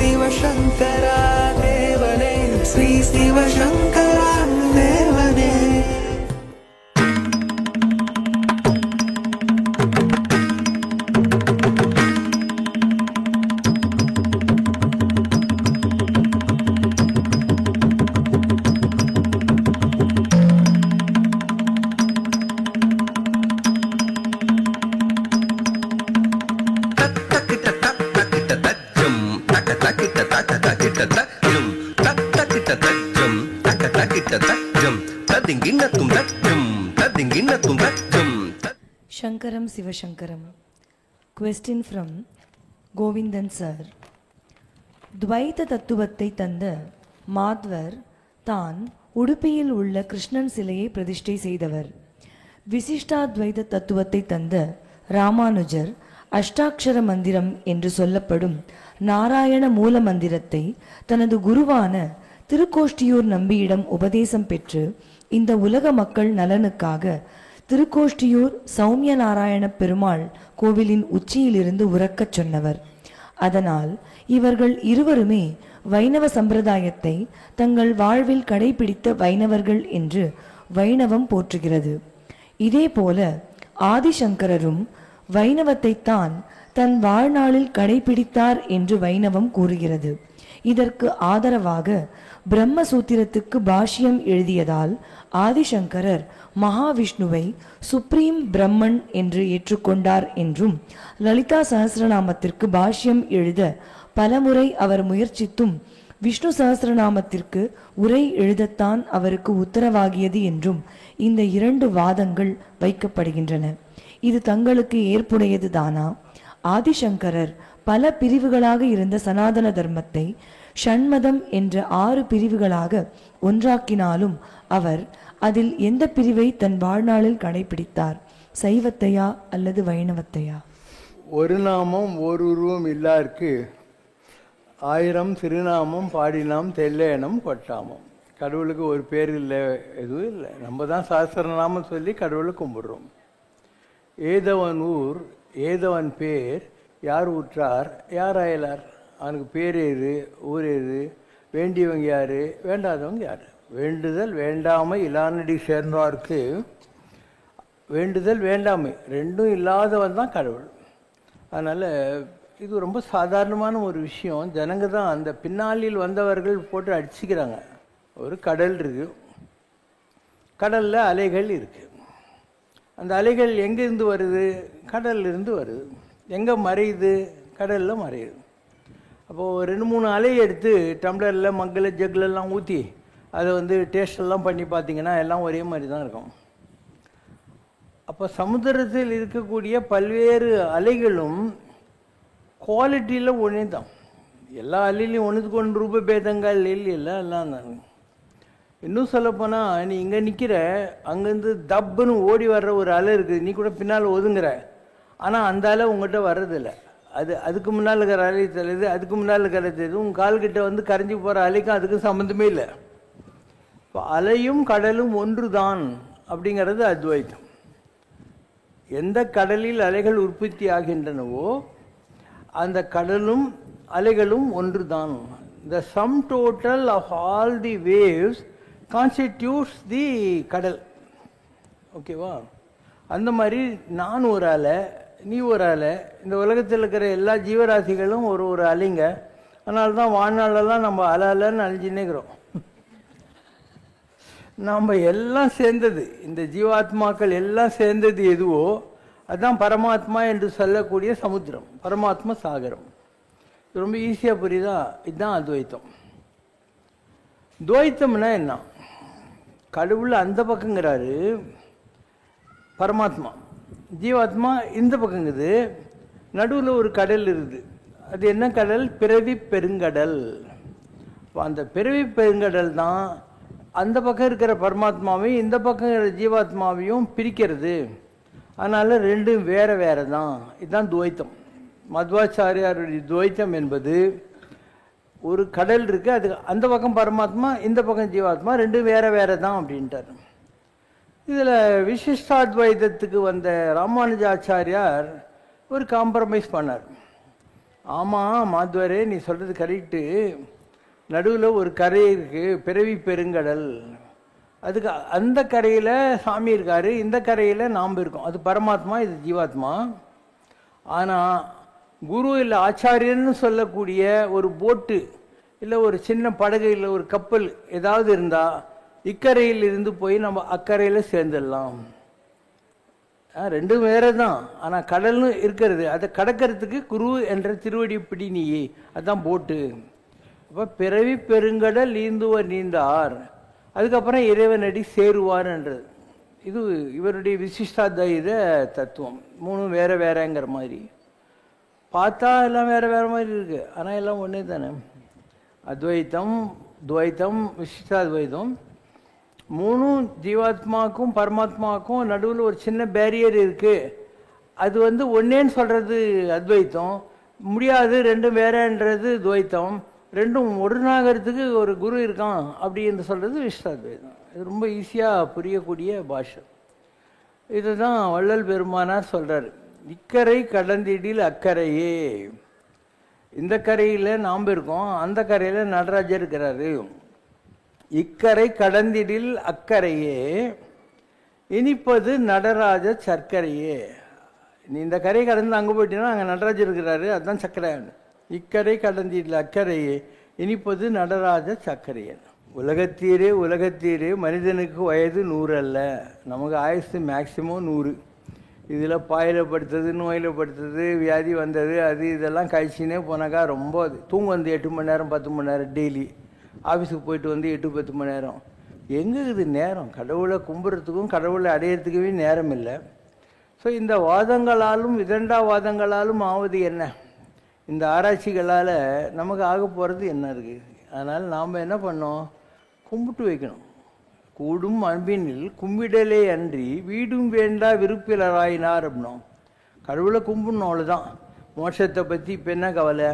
சிவசங்கரா தேவனே, ஸ்ரீ சிவசங்கரா தேவனே. Shankaram Sivashankaram. Question from Govindan sir. துவைத தத்துவத்தை தந்த மாத்வர் தான் உடுப்பியில் உள்ள கிருஷ்ணன் சிலையை பிரதிஷ்டை செய்தவர். விசிஷ்டாத்வைத தத்துவத்தை தந்த ராமானுஜர் அஷ்டாட்சர மந்திரம் என்று சொல்லப்படும் நாராயண மூல மந்திரத்தை தனது குருவான திருக்கோஷ்டியூர் நம்பியிடம் உபதேசம் பெற்று இந்த உலக மக்கள் நலனுக்காக திருக்கோஷ்டியூர் சௌமிய நாராயண பெருமாள் கோவிலின் உச்சியிலிருந்து உறக்கச் சொன்னவர். அதனால் இவர்கள் இருவருமே வைணவ சம்பிரதாயத்தை தங்கள் வாழ்வில் கடைபிடித்த வைணவர்கள் என்று வைணவம் போற்றுகிறது. இதேபோல ஆதிசங்கரரும் வைணவத்தைத்தான் தன் வாழ்நாளில் கடைபிடித்தார் என்று வைணவம் கூறுகிறது. இதற்கு ஆதரவாக பிரம்மசூத்திரத்துக்கு பாஷ்யம் எழுதியதால் ஆதிசங்கரர் மகாவிஷ்ணுவை சுப்ரீம் பிரம்மன் என்று ஏற்றுக்கொண்டார் என்றும், லலிதா சஹஸ்ரநாமத்திற்கு பாஷ்யம் எழுத பலமுறை அவர் முயற்சித்தும் விஷ்ணு சஹஸ்ரநாமத்திற்கு உரை எழுதத்தான் அவருக்கு உத்தரவாகியது என்றும் இந்த இரண்டு வாதங்கள் வைக்கப்படுகின்றன. இது தங்களுக்கு ஏற்புடையது தானா? ஆதிசங்கரர் பல பிரிவுகளாக இருந்த சனாதன தர்மத்தை ஷண்மதம் என்ற 6 பிரிவுகளாக ஒன்றாக்கினாலும் அவர் அதில் எந்த பிரிவை தன் வாழ்நாளில் கடைபிடித்தார்? சைவத்தையா அல்லது வைணவத்தையா? ஒரு நாமம் ஒரு உருவம் இல்லாருக்கு 1000 திருநாமம் பாடினாம் தெல்லேனம் கொட்டாமம். கடவுளுக்கு ஒரு பேர் இல்லை, எதுவும் இல்லை. நம்ம தான் சாஸ்திரநாமம் சொல்லி கடவுளை கும்பிடுறோம். ஏதவன் ஊர் ஏதவன் பேர் யார் ஊற்றார் யார் அயலார். அவனுக்கு பேர் ஏது ஊர் ஏது, வேண்டியவங்க யார் வேண்டாதவங்க யார். வேண்டுதல் வேண்டாமை இலானடி சேர்ந்தார்க்கு வேண்டுதல் வேண்டாமை ரெண்டும் இல்லாதவன் தான் கடவுள். அதனால் இது ரொம்ப சாதாரணமான ஒரு விஷயம். ஜனங்க தான் அந்த பின்னாளில் வந்தவர்கள் போட்டு அடிச்சுக்கிறாங்க. ஒரு கடல் இருக்கு, கடலில் அலைகள் இருக்குது. அந்த அலைகள் எங்கேருந்து வருது? கடல்லிருந்து வருது. எங்கே மறையுது? கடலில் மறையுது. அப்போது 2-3 அலையை எடுத்து டம்ளரில் மக்கில் ஜக்கிலெல்லாம் ஊற்றி அதை டேஸ்டெல்லாம் பண்ணி பார்த்தீங்கன்னா எல்லாம் ஒரே மாதிரி தான் இருக்கும். அப்போ சமுத்திரத்தில் இருக்கக்கூடிய பல்வேறு அலைகளும் குவாலிட்டியில் ஒன்றே தான். எல்லா அலையிலையும் ஒன்றுக்கு 1 ரூபாய் பேதங்கள் இல்லை, எல்லாம் தான். இன்னும் சொல்லப்போனால் நீ இங்கே நிற்கிற, அங்கேருந்து தப்புன்னு ஓடி வர்ற ஒரு அலை இருக்குது, நீ கூட பின்னால் ஒதுங்குற. ஆனால் அந்த அலை உங்கள்கிட்ட வர்றதில்லை. அதுக்கு முன்னால் இருக்கிற அலை தெரியுது, அதுக்கு முன்னால் இருக்கிற தெரியுது. உங்கள் கால்கிட்ட கரைஞ்சி போகிற அலைக்கும் அதுக்கும் சம்மந்தமே இல்லை. இப்போ அலையும் கடலும் ஒன்று தான் அப்படிங்கிறது அத்வைத்தம். எந்த கடலில் அலைகள் உற்பத்தி ஆகின்றனவோ அந்த கடலும் அலைகளும் ஒன்று தான். The sum total of all the waves constitutes the கடல். ஓகேவா? அந்த மாதிரி நான் ஒரு அலை, நீ ஒரு அலை, இந்த உலகத்தில் இருக்கிற எல்லா ஜீவராசிகளும் ஒரு அலைங்க. அதனால தான் வாழ்நாளெல்லாம் நம்ம அலைன்னு அழிஞ்சுன்னேக்கிறோம். நம்ம எல்லாம் சேர்ந்தது, இந்த ஜீவாத்மாக்கள் எல்லாம் சேர்ந்தது எதுவோ அதுதான் பரமாத்மா என்று சொல்லக்கூடிய சமுத்திரம், பரமாத்மா சாகரம். இது ரொம்ப ஈஸியாக புரியுதா? இதுதான் அத்வைத்தம். துவைத்தம்னா என்ன? கடவுள் அந்த பக்கங்கிறாரு, பரமாத்மா ஜீவாத்மா இந்த பக்கங்குது, நடுவில் ஒரு கடல் இருக்குது. அது என்ன கடல்? பிறவி பெருங்கடல். அந்த பிறவி பெருங்கடல் தான் அந்த பக்கம் இருக்கிற பரமாத்மாவையும் இந்த பக்கம் இருக்கிற ஜீவாத்மாவையும் பிரிக்கிறது. அதனால் ரெண்டும் வேறு வேறு தான். இதுதான் துவைத்தம். மத்வாச்சாரியாருடைய துவைத்தம் என்பது ஒரு கடல் இருக்குது, அது அந்த பக்கம் பரமாத்மா இந்த பக்கம் ஜீவாத்மா, ரெண்டும் வேறு வேறு தான் அப்படின்ட்டார். இதில் விசிஷ்டாத்வைதத்துக்கு வந்த ராமானுஜாச்சாரியார் ஒரு காம்ப்ரமைஸ் பண்ணார். ஆமாம் மாத்வரே, நீ சொல்கிறது கரெக்டு. நடுவில் ஒரு கரை இருக்குது, பிறவி பெருங்கடல். அதுக்கு அந்த கரையில் சாமி இருக்கார், இந்த கரையில் நாம் இருக்கோம். அது பரமாத்மா, இது ஜீவாத்மா. ஆனால் குரு இல்லை ஆச்சாரியன்னு சொல்லக்கூடிய ஒரு போட்டு இல்லை ஒரு சின்ன படகு இல்லை ஒரு கப்பல் ஏதாவது இருந்தால் இக்கரையில் இருந்து போய் நம்ம அக்கறையில் சேர்ந்துடலாம். ரெண்டும் வேறு தான். ஆனால் கடல்னு இருக்கிறது, அதை கடக்கிறதுக்கு குரு என்ற திருவடி பிடி நீயே, அதுதான் போட்டு. அப்போ பிறவி பெருங்கடல் நீந்துவர் நீந்தார், அதுக்கப்புறம் இறைவனடி சேருவார்ன்றது. இது இவருடைய விசிஷ்டாத்வைத தத்துவம். மூணும் வேற வேறங்கிற மாதிரி பார்த்தா எல்லாம் வேற வேற மாதிரி இருக்கு, ஆனால் எல்லாம் ஒன்றே தானே. அத்வைத்தம், துவைத்தம், விசிஷ்டாத்வைதம் மூணும் ஜீவாத்மாவுக்கும் பரமாத்மாவுக்கும் நடுவில் ஒரு சின்ன பேரியர் இருக்கு. அது ஒன்னேன்னு சொல்றது அத்வைத்தம், முடியாது ரெண்டும் வேறன்றது துவைத்தம். ரெண்டும் ஒருநாகிறதுக்கு ஒரு குரு இருக்கான் அப்படின்னு சொல்றது விசிஷ்டாத்வைதம். இது ரொம்ப ஈஸியாக புரியக்கூடிய பாஷை. இதுதான் வள்ளல் பெருமானார் சொல்றாரு, இக்கரை கடந்திடில் அக்கறையே. இந்த கரையில் நாம் இருக்கோம், அந்த கரையில் நடராஜர் இருக்கிறாரு. இக்கரை கடந்திடில் அக்கறையே, இனிப்பது நடராஜ சர்க்கரையே. நீ இந்த கரை கடந்து அங்கே போயிட்டீங்கன்னா அங்கே நடராஜர் இருக்கிறாரு, அதுதான் சர்க்கரை. இக்கரை கடந்திடில் அக்கறையே, இனிப்பது நடராஜ சர்க்கரையே. உலகத்தீரே உலகத்தீரே, மனிதனுக்கு வயது 100 அல்ல, நமக்கு ஆயுசு மேக்சிமம் 100. இதில் பாயில் படுத்தது, நோயில் படுத்தது, வியாதி வந்தது, அது இதெல்லாம் கழிச்சினே போனாக்கா ரொம்ப தூங்க 8 மணி நேரம் 10 மணி நேரம் டெய்லி. ஆஃபீஸுக்கு போயிட்டு 8-10 மணி நேரம். எங்கே இது நேரம்? கடவுளை கும்புறதுக்கும் கடவுளை அடையிறதுக்குமே நேரம் இல்லை. ஸோ இந்த வாதங்களாலும் விதண்டாவாதங்களாலும் ஆவது என்ன? இந்த ஆராய்ச்சிகளால் நமக்கு ஆக போகிறது என்ன இருக்குது? அதனால் நாம் என்ன பண்ணோம்? கும்பிட்டு வைக்கணும். கூடும் அன்பினில் கும்பிடலே அன்றி வீடும் வேண்டா விருப்பிலராயினார் அப்படின்னோம். கடவுளை கும்பிடணும், அவ்வளோதான். மோட்சத்தை பற்றி இப்போ என்ன கவலை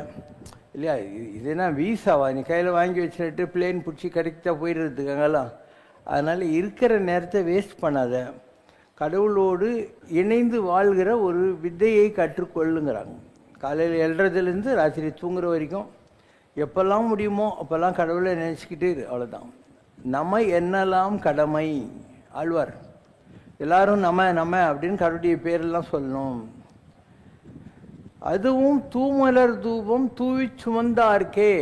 இல்லையா? இது என்ன வீசாவா? நீ கையில் வாங்கி வச்சுட்டு பிளேன் பிடிச்சி கரெக்டாக போயிடுறதுக்கு அங்கெல்லாம். அதனால் இருக்கிற நேரத்தை வேஸ்ட் பண்ணாத, கடவுளோடு இணைந்து வாழ்கிற ஒரு வித்தையை கற்றுக்கொள்ளுங்கிறாங்க. காலையில் எழுறதுலேருந்து ராத்திரி தூங்குற வரைக்கும் எப்பெல்லாம் முடியுமோ அப்போல்லாம் கடவுளை நினச்சிக்கிட்டே இரு, அவ்வளோதான். நம்ம என்னெல்லாம் கடமை. ஆழ்வார் எல்லாரும் நம்ம நம்ம அப்படின்னு கடவுளுடைய பேரெல்லாம் சொல்லணும். அதுவும் தூமலர் தூபம் தூவி சுமந்தார்க்கே.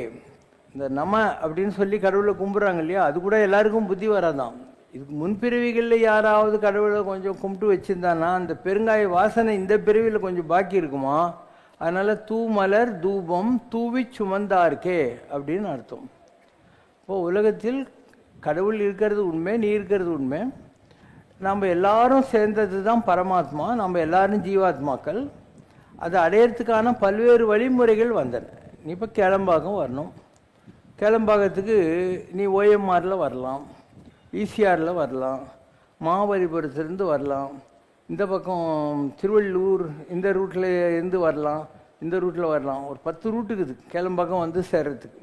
இந்த நம்ம அப்படின்னு சொல்லி கடவுளை கும்பிட்றாங்க இல்லையா, அது கூட எல்லாருக்கும் புத்தி வராதான். இதுக்கு முன்பிறவிகளில் யாராவது கடவுளை கொஞ்சம் கும்பிட்டு வச்சுருந்தானா அந்த பெருங்காய வாசனை இந்த பிறவியில் கொஞ்சம் பாக்கி இருக்குமா? அதனால் தூமலர் தூபம் தூவி சுமந்தார்க்கே அப்படின்னு அர்த்தம். இப்போது உலகத்தில் கடவுள் இருக்கிறது உண்மை, நீ இருக்கிறது உண்மை. நம்ம எல்லாரும் சேர்ந்தது தான் பரமாத்மா, நம்ம எல்லாரும் ஜீவாத்மாக்கள். அதை அடையிறதுக்கான பல்வேறு வழிமுறைகள் வந்தன. நீ இப்போ கேளம்பாக்கம் வரணும், கேளம்பாக்கத்துக்கு நீ ஓஎம்ஆரில் வரலாம், ஈசிஆரில் வரலாம், மாமல்லபுரத்துலேருந்து வரலாம், இந்த பக்கம் திருவள்ளூர் இந்த ரூட்டில் இருந்து வரலாம், இந்த ரூட்டில் வரலாம். ஒரு 10 ரூட்டு இருக்குது கேளம்பாக்கம் சேர்றதுக்கு.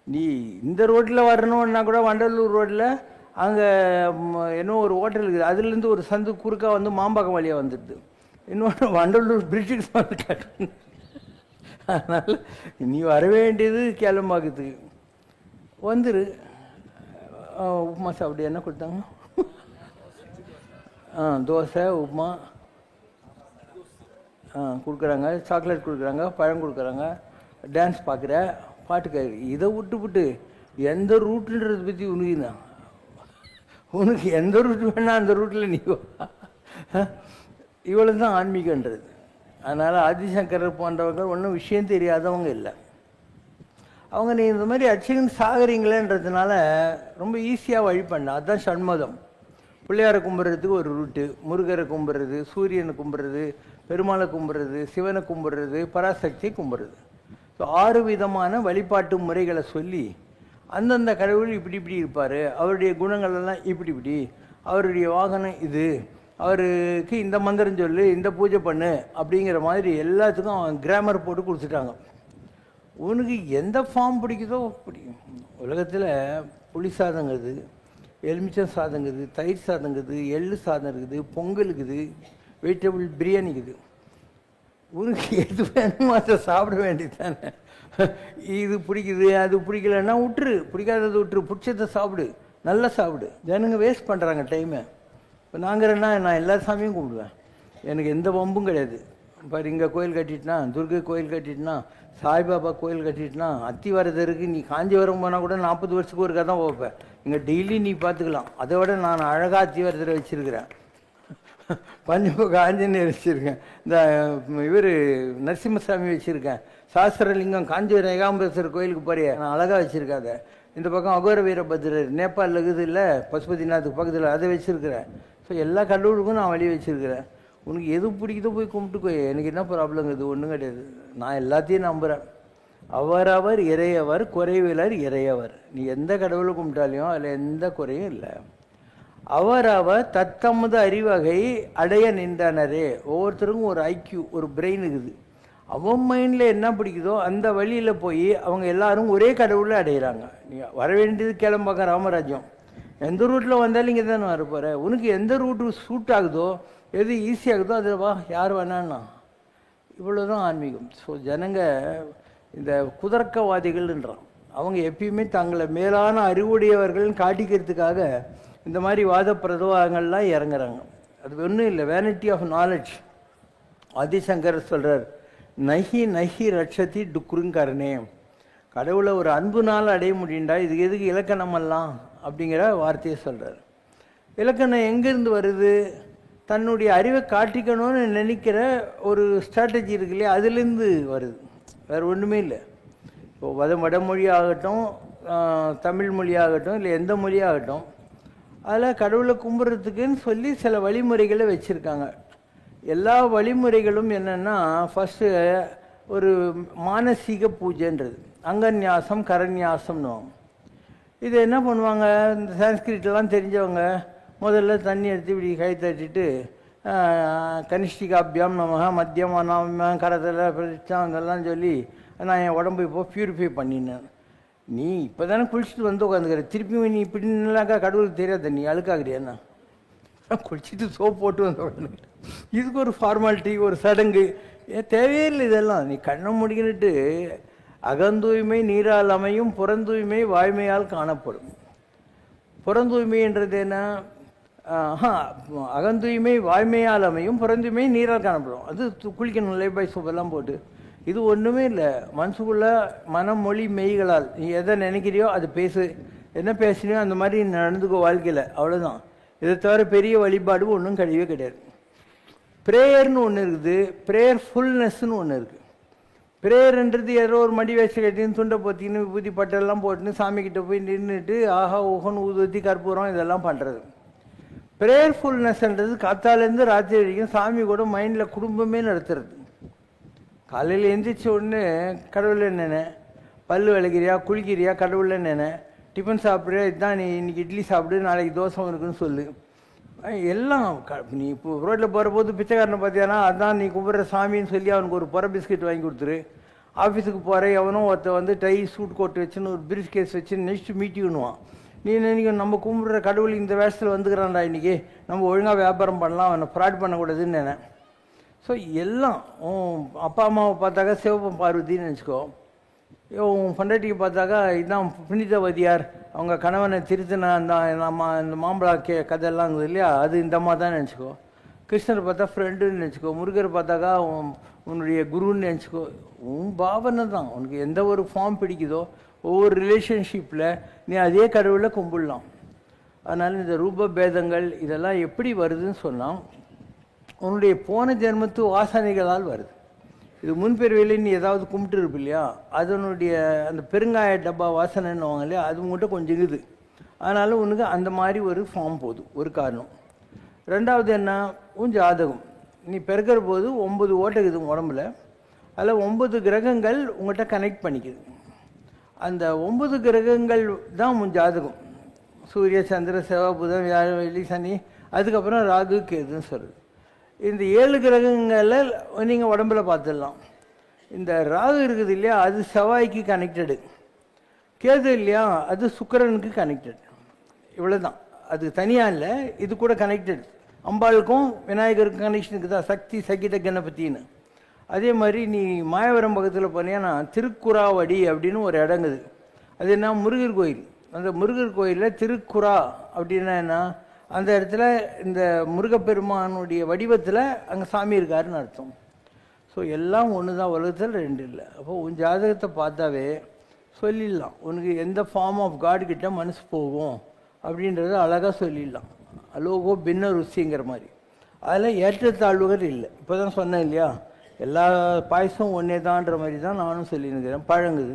நீ இந்த ரோட்டில் வரணுன்னா கூட வண்டலூர் ரோட்டில் அங்கே இன்னும் ஒரு ஹோட்டல் இருக்குது, அதுலேருந்து ஒரு சந்து குறுக்கா மாம்பாக்கம் வழியாக வந்துடுது. இன்னொன்று வண்டலூர் பிரிட்ஜுக்கு வந்து கேட்டேன். அதனால் நீ வர வேண்டியது கேளம்பாக்கத்துக்கு வந்துரு. உப்புமா சாப்பிட்டு என்ன கொடுத்தாங்க? தோசை உப்புமா கொடுக்குறாங்க, சாக்லேட் கொடுக்குறாங்க, பழம் கொடுக்குறாங்க, டான்ஸ் பார்க்குற, பாட்டுக்காரு. இதை விட்டு எந்த ரூட்டுன்றதை பற்றி உனக்கு எந்த ரூட் வேணா அந்த ரூட்டில் நீ இவ்வளோ தான் ஆன்மீகன்றது. அதனால் ஆதிசங்கரர் போன்றவர்கள் ஒன்றும் விஷயம் தெரியாதவங்க இல்லை. அவங்க நீ இந்த மாதிரி அச்சிகன் சாகரீங்களேன்றதுனால ரொம்ப ஈஸியாக வழி பண்ண. அதுதான் சண்மதம். பிள்ளையாரை கும்பிட்றதுக்கு ஒரு ரூட்டு, முருகரை கும்பிட்றது, சூரியனை கும்பிட்றது, பெருமாளை கும்பிட்றது, சிவனை கும்பிட்றது, பராசக்தியை கும்பிட்றது. ஸோ 6 விதமான வழிபாட்டு முறைகளை சொல்லி அந்தந்த கடவுள் இப்படி இப்படி இருப்பார், அவருடைய குணங்கள் எல்லாம் இப்படி இப்படி, அவருடைய வாகனம் இது, அவருக்கு இந்த மந்திரம் சொல்லு, இந்த பூஜை பண்ணு அப்படிங்கிற மாதிரி எல்லாத்துக்கும் அவன் கிராமர் போட்டு கொடுத்துட்டாங்க. உனக்கு எந்த ஃபார்ம் பிடிக்குதோ பிடிக்கும். உலகத்தில் புளி சாதங்கிறது, எலுமிச்சம் சாதங்கிறது, தயிர் சாதங்கிறது, எள்ளு சாதம் இருக்குது, பொங்கல் இருக்குது, வெஜிடபிள் பிரியாணி இருக்குது. உனக்கு எது வேணுமோ அதை சாப்பிட வேண்டியதானே. இது பிடிக்குது அது பிடிக்கலன்னா விட்டுரு, பிடிக்காதது விட்டுரு, பிடிச்சதை சாப்பிடு, நல்லா சாப்பிடு. ஜனங்க வேஸ்ட் பண்ணுறாங்க டைமை. இப்போ நாங்கிறேன்னா நான் எல்லா சாமியும் கும்பிடுவேன், எனக்கு எந்த வம்பும் கிடையாது. பாரு, இங்கே கோயில் கட்டிட்டுனா, துர்கை கோயில் கட்டிட்டுனா, சாய்பாபா கோயில் கட்டிட்டுனா, அத்திவரதருக்கு நீ காஞ்சிபுரம் போனால் கூட 40 வருஷத்துக்கு ஒருக்கா தான் வைப்பேன். இங்கே டெய்லி நீ பார்த்துக்கலாம். அதை விட நான் அழகாக அத்திவரதரை வச்சுருக்கிறேன், பஞ்சமுக ஆஞ்சநேயர் வச்சுருக்கேன், இந்த இவர் நரசிம்மசாமி வச்சுருக்கேன், சாஸ்திரலிங்கம் காஞ்சிபுரம் ஏகாம்பரேஸ்வரர் கோயிலுக்கு போறிய நான் அழகாக வச்சுருக்காத. இந்த பக்கம் அகோர வீரபத்ரர் நேபாளில் இருக்குது இல்லை, பசுபதிநாத்துக்கு பக்கத்தில், அதை வச்சுருக்கிறேன். ஸோ எல்லா கடவுளுக்கும் நான் வழி வச்சுருக்கிறேன். உனக்கு எது பிடிக்குதோ போய் கும்பிட்டுக்கோ, எனக்கு என்ன ப்ராப்ளம், இது ஒன்றும் கிடையாது. நான் எல்லாத்தையும் நம்புகிறேன். அவரவர் இறையவர் குறைவிலர் இறையவர். நீ எந்த கடவுளை கும்பிட்டாலையும் அதில் எந்த குறையும் இல்லை. அவரவர் தத்தமது அறிவகை அடைய நின்றனரே. ஒவ்வொருத்தருக்கும் ஒரு ஐக்கியூ, ஒரு பிரெயின் இருக்குது. அவன் மைண்டில் என்ன பிடிக்குதோ அந்த வழியில் போய் அவங்க எல்லாரும் ஒரே கடவுளில் அடைகிறாங்க. நீ வர வேண்டியது கிளம்பாக்க ராமராஜ்யம், எந்த ரூட்டில் வந்தாலும் இங்கே தானே வர போகிற. உனக்கு எந்த ரூட்டு சூட் ஆகுதோ, எது ஈஸியாகுதோ அதில் வா, யார் வேணான்னா. இவ்வளோதான் ஆன்மீகம். ஸோ ஜனங்க இந்த குதர்க்கவாதிகள்ன்றான், அவங்க எப்பயுமே தங்களை மேலான அறிவுடையவர்கள் காட்டிக்கிறதுக்காக இந்த மாதிரி வாத பிரதவாகங்கள்லாம் இறங்குறாங்க. அது ஒன்றும் இல்லை, வேனிட்டி ஆஃப் நாலேஜ். ஆதிசங்கர் சொல்கிறார், நகி நகி ரட்சத்தி டுக்குருங்கரணே. கடவுளை ஒரு அன்புனால் அடைய முடியுண்டா, இதுக்கு எதுக்கு இலக்கணமெல்லாம் அப்படிங்கிற வார்த்தையை சொல்கிறார். இலக்கணம் எங்கேருந்து வருது? தன்னுடைய அறிவை காட்டிக்கணும்னு நினைக்கிற ஒரு ஸ்ட்ராட்டஜி இருக்கு இல்லையா, அதுலேருந்து வருது, வேறு ஒன்றுமே இல்லை. இப்போ வடமொழி ஆகட்டும், தமிழ் மொழியாகட்டும், இல்லை எந்த மொழியாகட்டும், அதில் கடவுளை கும்பிட்றதுக்குன்னு சொல்லி சில வழிமுறைகளை வச்சுருக்காங்க. எல்லா வழிமுறைகளும் என்னென்னா, ஃபஸ்ட்டு ஒரு மானசீக பூஜைன்றது, அங்கன்யாசம் கரன்யாசம்னு. இது என்ன பண்ணுவாங்க, இந்த சான்ஸ்கிரிட்டெல்லாம் தெரிஞ்சவங்க முதல்ல தண்ணி எடுத்து இப்படி கை தட்டிட்டு கனிஷ்டிகாபியாம் நமக மத்தியமாக நாம கரத்தில் பிரதிஷ்டம் இதெல்லாம் சொல்லி நான் என் உடம்பு இப்போ ப்யூரிஃபை பண்ணினேன். நீ இப்போ தானே குளிச்சுட்டு வந்து உட்காந்துக்கிற, திருப்பி நீ இப்படின்னாக்கா கடவுளுக்கு தெரியாத நீ அழுக்காகிறியாண்ணா. குளிச்சுட்டு சோப் போட்டு வந்து உடனே இதுக்கு ஒரு ஃபார்மாலிட்டி, ஒரு சடங்கு தேவையே இல்லை. இதெல்லாம் நீ கண்ணை முடிக்கிட்டு அகந்தூய்மை நீரால் அமையும், புறந்தூய்மை வாய்மையால் காணப்படும். புறந்தூய்மைன்றது என்ன? அகந்தூய்மை வாய்மையால் அமையும், புறந்தூய்மை நீரால் காணப்படும். அது குளிக்கணும் லைபாய் சோப்பெல்லாம் போட்டு. இது ஒன்றுமே இல்லை, மனசுக்குள்ளே மனம் மொழி மெய்களால் நீ எதை நினைக்கிறியோ அது பேசு, என்ன பேசினியோ அந்த மாதிரி நடந்துக்கோ வாழ்க்கையில், அவ்வளோதான். இதை தவிர பெரிய வழிபாடு ஒன்றும் கிடையவே கிடையாது. ப்ரேயர்னு ஒன்று இருக்குது, ப்ரேயர்ஃபுல்னஸ்ன்னு ஒன்று இருக்குது. ப்ரேயர்ன்றது ஏதோ ஒரு மடி வேஸ்ட் கட்டின்னு துண்டை போத்தின்னு விபூதி பட்டெல்லாம் போட்டுன்னு சாமிக்கிட்ட போய் நின்றுட்டு ஆஹா ஊகன்னு ஊதுவத்தி கற்பூரம் இதெல்லாம் பண்ணுறது. ப்ரேயர்ஃபுல்னஸ்ன்றது காத்தாலேருந்து ராத்திரி வரைக்கும் சாமி கூட மைண்டில் குடும்பமே நடத்துறது. காலையில் எழுந்திரிச்ச உடனே கடவுளை நினை, பல் விளக்கிறியா குளிக்கிறியா கடவுளை நினை, டிஃபன் சாப்பிட்றியா இதுதான் நீ இன்னைக்கு இட்லி சாப்பிடு நாளைக்கு தோசை இருக்குன்னு சொல்லு. எல்லாம் நீ இப்போ ரோட்டில் போகிற போது பிச்சைக்காரனை பார்த்தியானா அதான் நீ கும்பிட்ற சாமின்னு சொல்லி அவனுக்கு ஒரு புற பிஸ்கெட் வாங்கி கொடுத்துரு. ஆஃபீஸுக்கு போகிற எவனோ ஒருத்த வந்து டை சூட் கோட் வச்சுன்னு ஒரு பிரிஸ் கேஸ் வச்சு நெக்ஸ்ட் மீட்டிங்கணுவான். நீ நினைக்க நம்ம கும்பிட்ற கடவுள் இந்த வேஷத்தில் வந்துக்கிறான்டா இன்றைக்கி, நம்ம ஒழுங்காக வியாபாரம் பண்ணலாம், அவனை ஃப்ராட் பண்ணக்கூடாதுன்னு நினைன். ஸோ எல்லாம் அப்பா அம்மாவை பார்த்தாக்கா சிவப்பம் பார்வதின்னு நினச்சிக்கோ, உன் பொண்டாட்டிக்கு பார்த்தாக்கா இதுதான் புனிதவதியார், அவங்க கணவனை திருத்தின அந்த இந்த மாம்பழா கதையெல்லாம் இருக்குது இல்லையா, அது இந்த அம்மா தான் நினச்சிக்கோ. கிருஷ்ணரை பார்த்தா ஃப்ரெண்டுன்னு நினச்சிக்கோ, முருகரை பார்த்தாக்கா உன்னுடைய குருன்னு நினச்சிக்கோ. உன் பாவனை தான், உனக்கு எந்த ஒரு ஃபார்ம் பிடிக்குதோ ஒவ்வொரு ரிலேஷன்ஷிப்பில் நீ அதே கடவுளை கும்பிடலாம். அதனால் இந்த ரூப பேதங்கள் இதெல்லாம் எப்படி வருதுன்னு சொன்னால் உன்னுடைய போன ஜென்மத்து வாசனைகளால் வருது. இது முன்பிறவியில் நீ ஏதாவது கும்பிட்டு இருப்பு இல்லையா, அதனுடைய அந்த பெருங்காய டப்பா வாசனைன்னுவாங்க இல்லையா, அது உங்கள்கிட்ட கொஞ்சம் இருக்குது. அதனால் உனக்கு அந்த மாதிரி ஒரு ஃபார்ம் போகுது, ஒரு காரணம். ரெண்டாவது என்ன, உன் ஜாதகம். நீ பிறக்கிற போது 9 ஓட்டை இருக்குது உடம்புல, அதில் 9 கிரகங்கள் உங்கள்கிட்ட கனெக்ட் பண்ணிக்குது. அந்த 9 கிரகங்கள் தான் உன் ஜாதகம். சூரிய சந்திர செவ்வாய் புதன் வியாழன் வெள்ளி சனி, அதுக்கப்புறம் ராகு கேதுன்னு சொல்லுது. இந்த 7 கிரகங்களில் நீங்கள் உடம்பில் பார்த்துடலாம். இந்த ராகு இருக்குது இல்லையா, அது செவ்வாய்க்கு கனெக்டடு. கேது இல்லையா, அது சுக்கிரனுக்கு கனெக்டட். இவ்வளோ தான், அது தனியாக இல்லை, இது கூட கனெக்டட். அம்பாளுக்கும் விநாயகருக்கும் கனெக்ஷனுக்கு தான், சக்தி சகித கணபதினு. அதே மாதிரி நீ மாயவரம் பக்கத்தில் போனீங்கன்னா திருக்குறாவடி அப்படின்னு ஒரு இடங்குது. அது என்ன, முருகர் கோயில். அந்த முருகர் கோயிலில் திருக்குறா அப்படின்னா என்ன, அந்த இடத்துல இந்த முருகப்பெருமானுடைய வடிவத்தில் அங்கே சாமி இருக்காருன்னு அர்த்தம். ஸோ எல்லாம் ஒன்று தான், உலகத்தில் ரெண்டு இல்லை. அப்போ உன் ஜாதகத்தை பார்த்தாவே சொல்லிடலாம் உனக்கு எந்த ஃபார்ம் ஆஃப் காட் கிட்ட மனசு போகும் அப்படின்றத அழகாக சொல்லிடலாம். அலோகோ பின்ன ருசிங்கிற மாதிரி. அதில் ஏற்றத்தாழ்வுகள் இல்லை. இப்போ தான் சொன்னேன் இல்லையா, எல்லா பாயசம் ஒன்றே தான்ற மாதிரி தான் நானும் சொல்லியிருக்கிறேன். பழங்குது,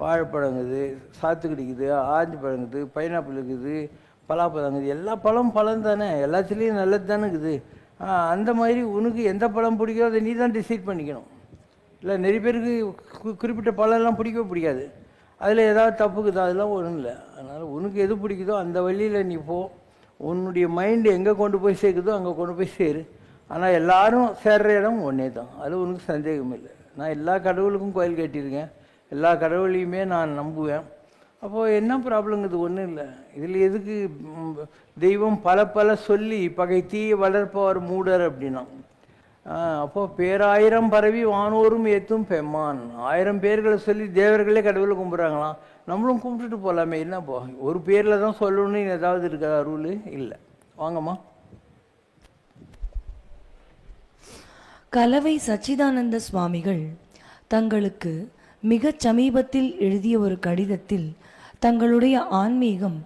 வாழைப்பழங்குது, சாத்துக்குடிக்குது, ஆரஞ்சு பழங்குது, பைனாப்பிள் இருக்குது, பலாப்பழங்குது. எல்லா பழம் பழம் தானே, எல்லாத்துலேயும் நல்லது தானே இருக்குது. அந்த மாதிரி உனக்கு எந்த பழம் பிடிக்கோ அதை நீ தான் டிசைட் பண்ணிக்கணும். இல்லை நிறைய பேருக்கு குறிப்பிட்ட பழம்லாம் பிடிக்கவே பிடிக்காது. அதில் ஏதாவது தப்புக்குது, அதெல்லாம் ஒன்றும் இல்லை. அதனால் உனக்கு எது பிடிக்குதோ அந்த வழியில் நீ போ. உன்னுடைய மைண்டு எங்கே கொண்டு போய் சேர்க்குதோ அங்கே கொண்டு போய் சேரு. ஆனால் எல்லாரும் சேர்ற இடம் ஒன்றே தான், அது உனக்கு சந்தேகம் இல்லை. நான் எல்லா கடவுளுக்கும் கோயில் கட்டியிருக்கேன், எல்லா கடவுளையுமே நான் நம்புவேன். அப்போது என்ன ப்ராப்ளங்கிறது ஒன்றும் இல்லை. இதில் எதுக்கு தெய்வம் பல பல சொல்லி பகை தீய வளர்ப்பவர் மூடர் அப்படின்னா. அப்போது பேராயிரம் பரவி வானோரும் ஏற்றும் பெம்மான். 1000 பேர்களை சொல்லி தேவர்களே கடவுளை கும்பிட்றாங்களாம். நம்மளும் கும்பிட்டுட்டு போகலாமே, என்ன போ, ஒரு பேரில் தான் சொல்லணும்னு ஏதாவது இருக்கா ரூலு? இல்லை. வாங்கம்மா. கலவை சச்சிதானந்த சுவாமிகள் தங்களுக்கு மிகச் சமீபத்தில் எழுதிய ஒரு கடிதத்தில் தங்களுடைய ஆன்மீகம்